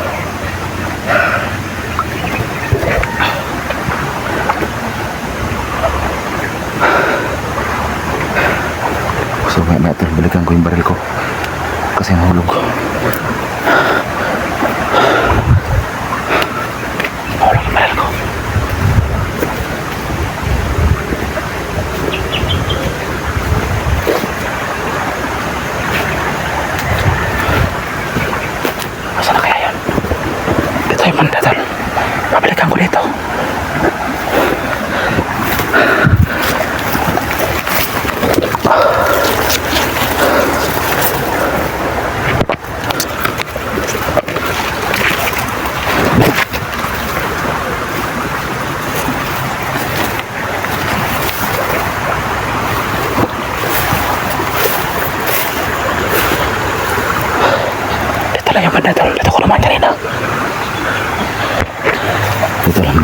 So kaya tol, balikan ko yung baril ko kasi nahulog. Nahulog yung baril ko. Asa na kaya yun? Dito yung banda tol. Babalikan ko dito. Dito lang yung banda tol. Dito ko naman kanina. Dito lang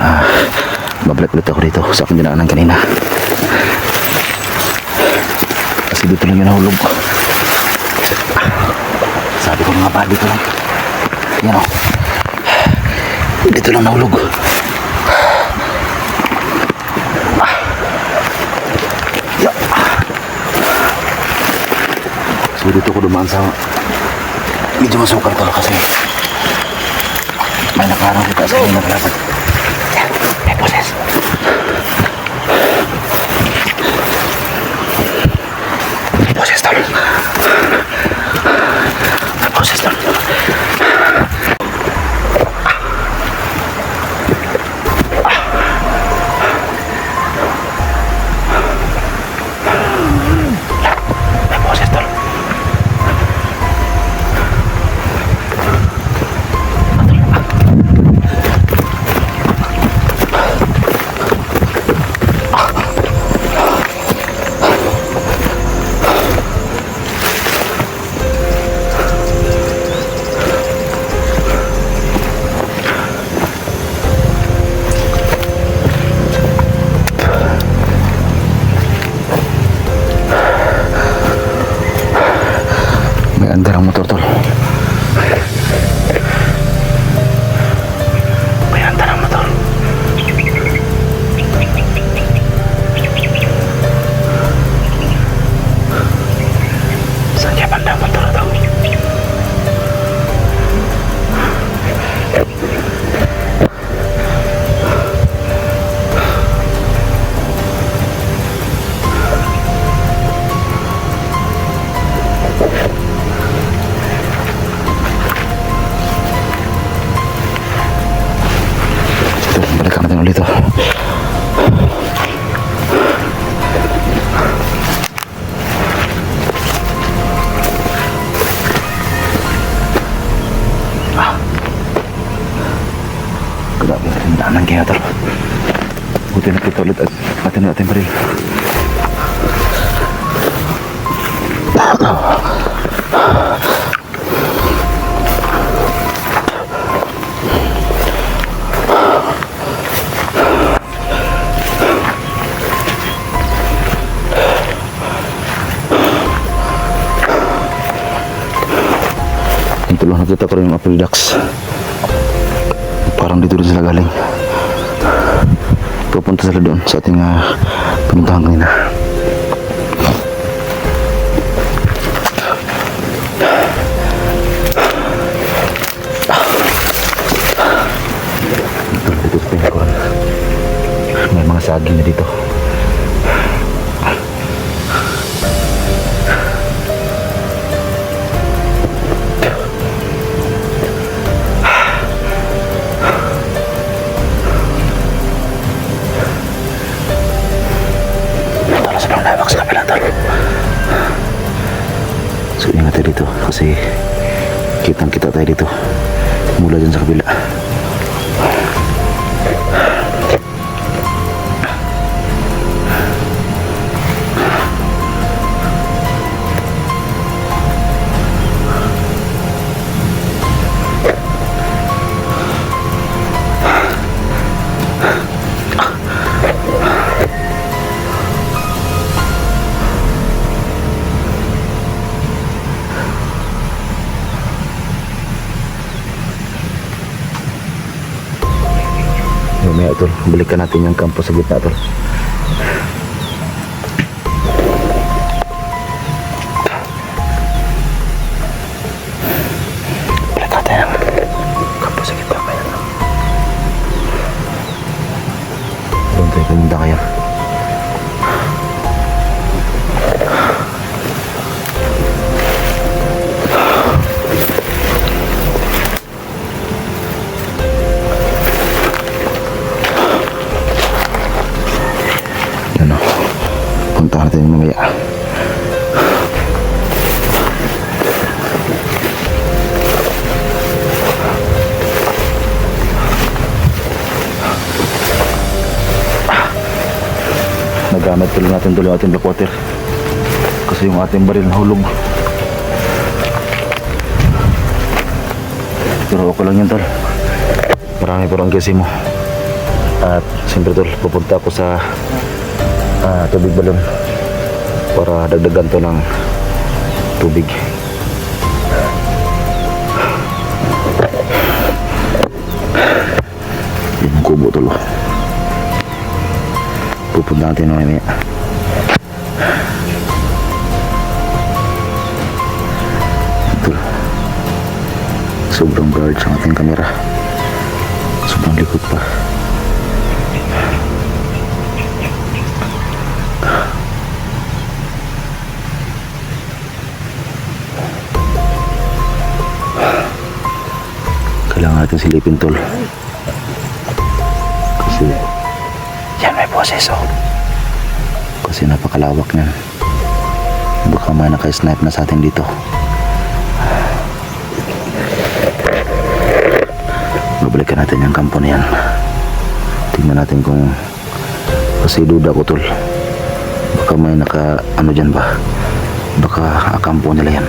babalik ulit ako dito sa aking dinaanan kanina. Kasi dito lang yung nahulog. Sabi ko nga ba, dito lang. Yan o. Dito lang nahulog. So dito ko dumaan sa medyo masukal to kasi may nakarang kita sa may naglapad. May poses. May poses tol. May poses tol. May poses tol. May andar ang motor tol. May andar ang motor. Saan kaya banda ang motor ito? Balikan natin ulit ito. Grabe natin daanan kaya tol. Buti na kita ulit at natin natin baril. nakita ko rin yung Apridax. Parang dito rin sila galing. Pupunta sila doon sa ating pinuntahan kanina. Dito sa pinakon. May mga saging na dito. Tara sa panglawak sa kapila, tol. So ingat tayo dito kasi kitang kita tayo dito mula dyan sa kabila. Mamaya tol, balikan natin yung kampo sa gitna tol. Balik natin yung kampo sa gitna kaya. Doon tayo pumunta kaya. Punta natin mamaya. Nagamit tuloy natin tuloy ating black water kasi yung ating baril nahulog. Pero okay lang yun tol. Marami pa rin kasi mo. At siyempre tol, pupunta ako sa tubig balon para dagdagan to ng tubig. Yung kubo tulo pupunta natin mamaya. Ito sobrang blurred sa ating kamera, sobrang likod pa. Kailangan natin silipin tol kasi yan may boses oh. Kasi napakalawak niyan, baka may naka-snipe na sa atin dito. Babalikan natin yung kampo na yan. Tingnan natin kung kasi duda ko tol, baka may naka ano dyan ba, baka akampo nila yan.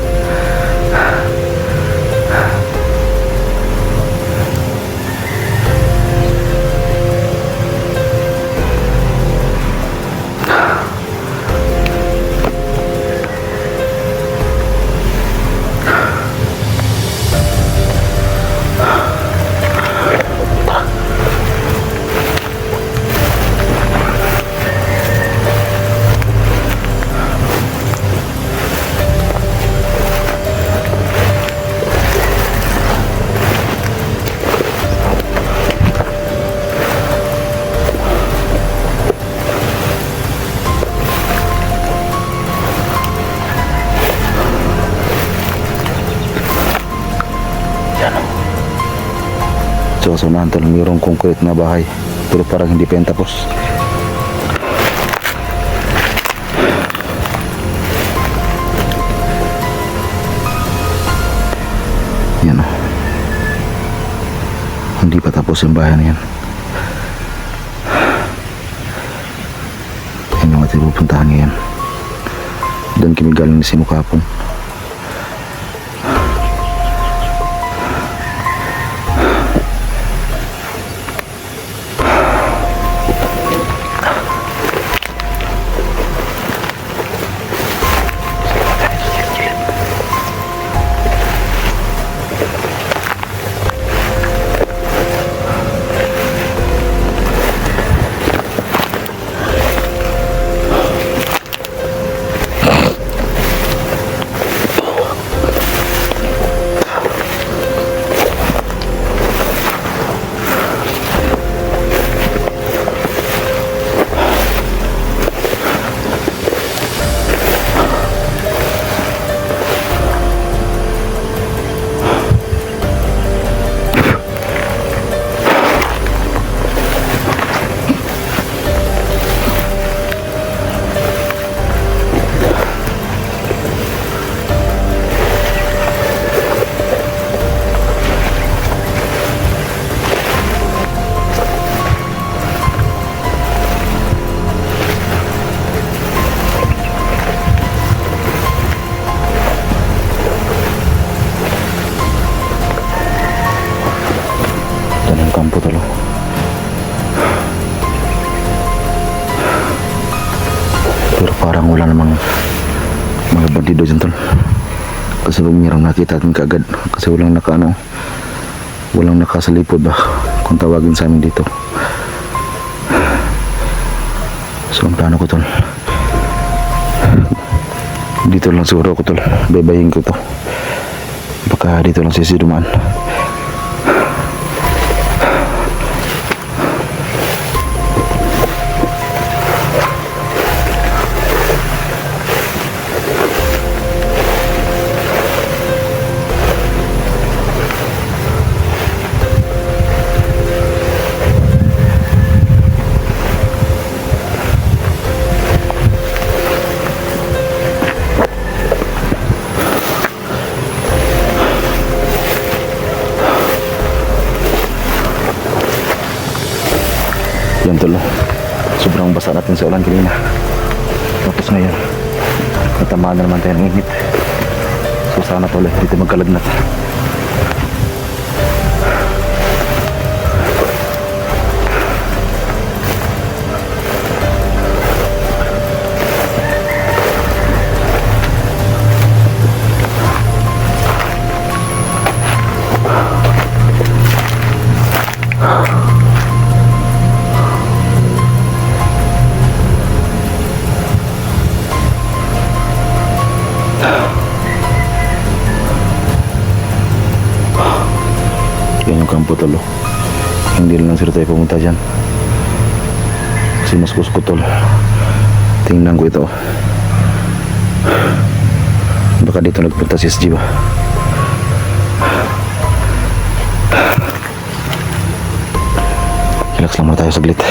So sa unahan tol, mayroong concrete na bahay pero parang hindi pa yan tapos. Yan o, hindi pa tapos yung bahay na yan. Yan yung ating pupuntahan ngayon. Doon kami galing ni Simukapong. kampo tol. Pero parang wala namang mga bandido dyan tol. Kasi bumirang nakita natin kaagad. Kasi walang walang nakasalipod ba kung tawagin sa amin dito. So ang plano ko tol, dito lang siguro ako tol, baybayin ko to. Baka dito lang sisidumaan. Yan tol, sobrang basa natin sa ulan kanina. Tapos ngayon, natamaan na naman tayo ng init. So sana tol, dito magkalagnat. Yan yung kampo tol. Hindi lang sila tayo pumunta dyan. Kasi mas gusto tol. Tingnan ko ito. Baka dito nagpunta si SG ba? Relax lang muna tayo saglit.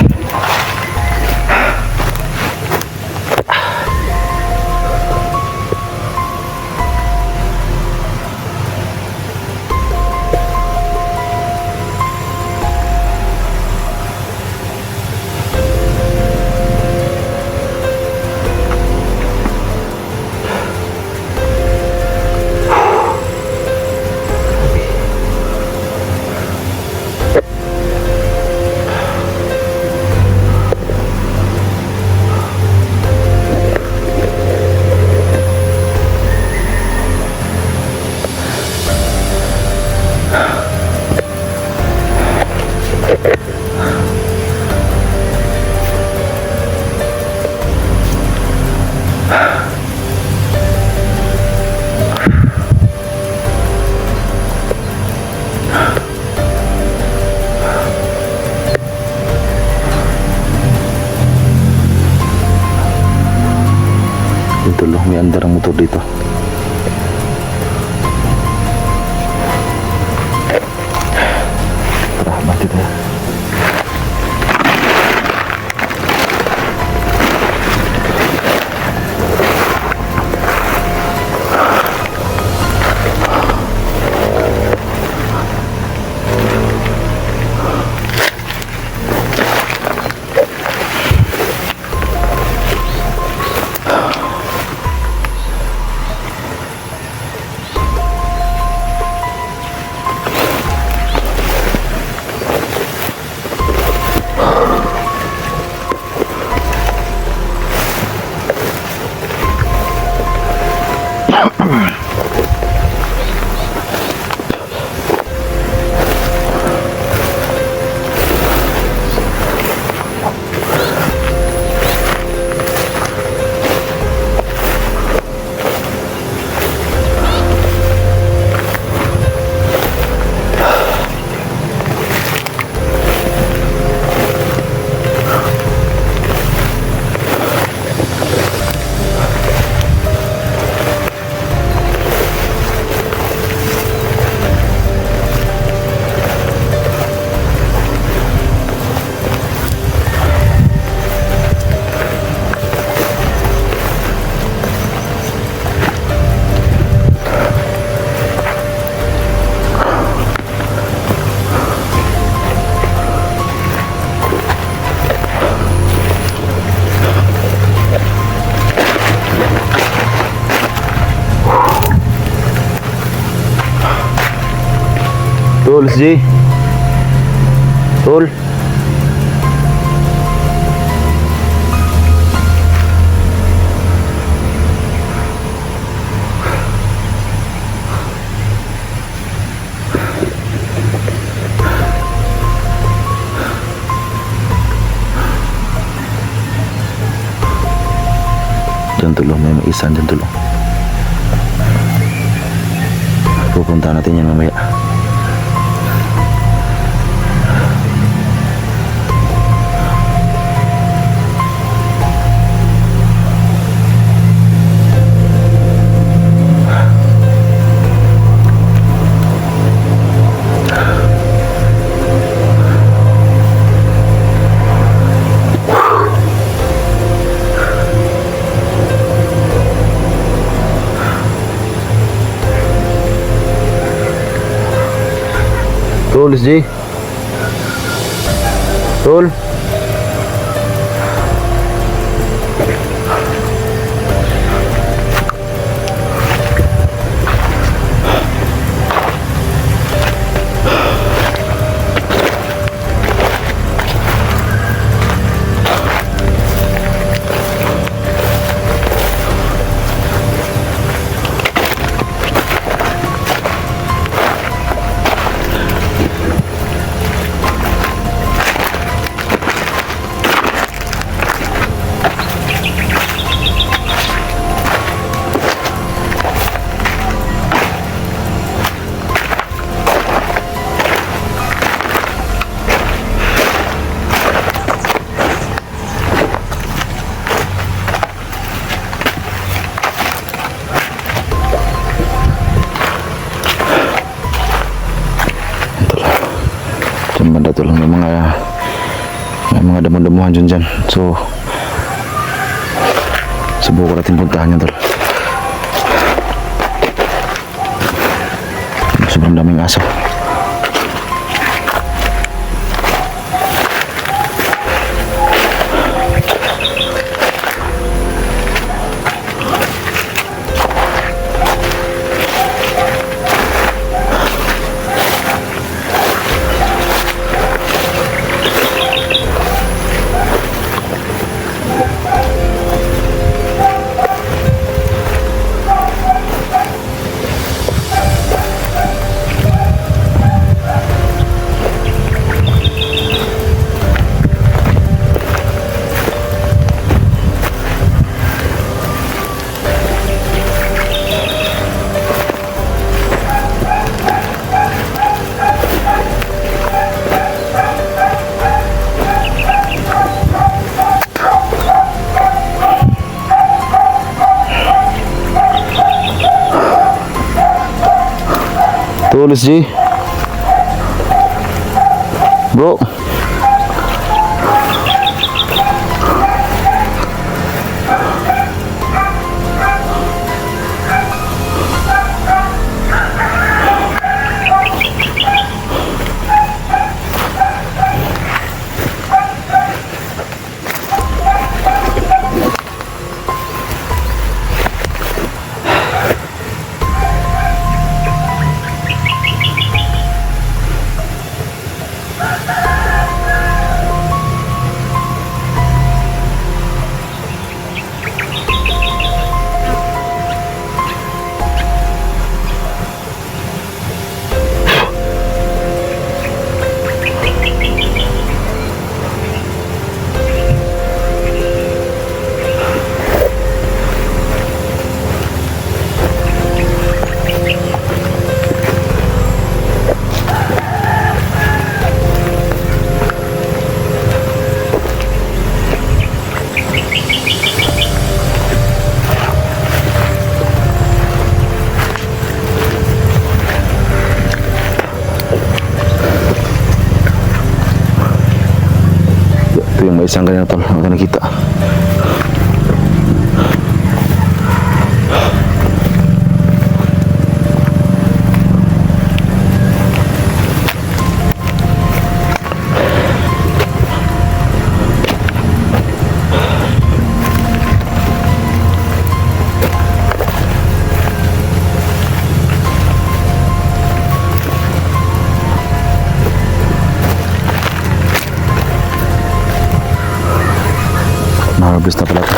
Ito loh, may andar ang motor dito. Tara, mati tayo. Tools G. Tol. Diyan tulong, may maisan dyan tulong. Pupunta natin yan mamaya. Tol, SJ. Tol. Banda tol, may mga damo-damuhan dyan. So subukan natin puntahan yan tol. Sobrang daming aso. Tulis G. Bro. Yung may isang ganyan tol, ang nakita. harvest na pala ito.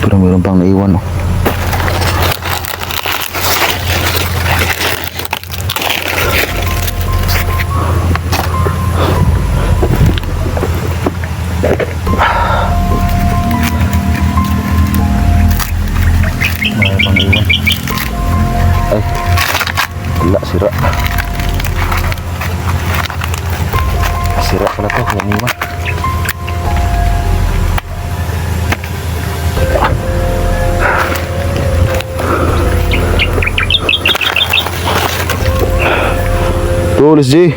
Pero meron pang naiwan, oh. Marami pang naiwan. Ay, wala, sira. Sira pala ito, kaya naiwan. Tulis G.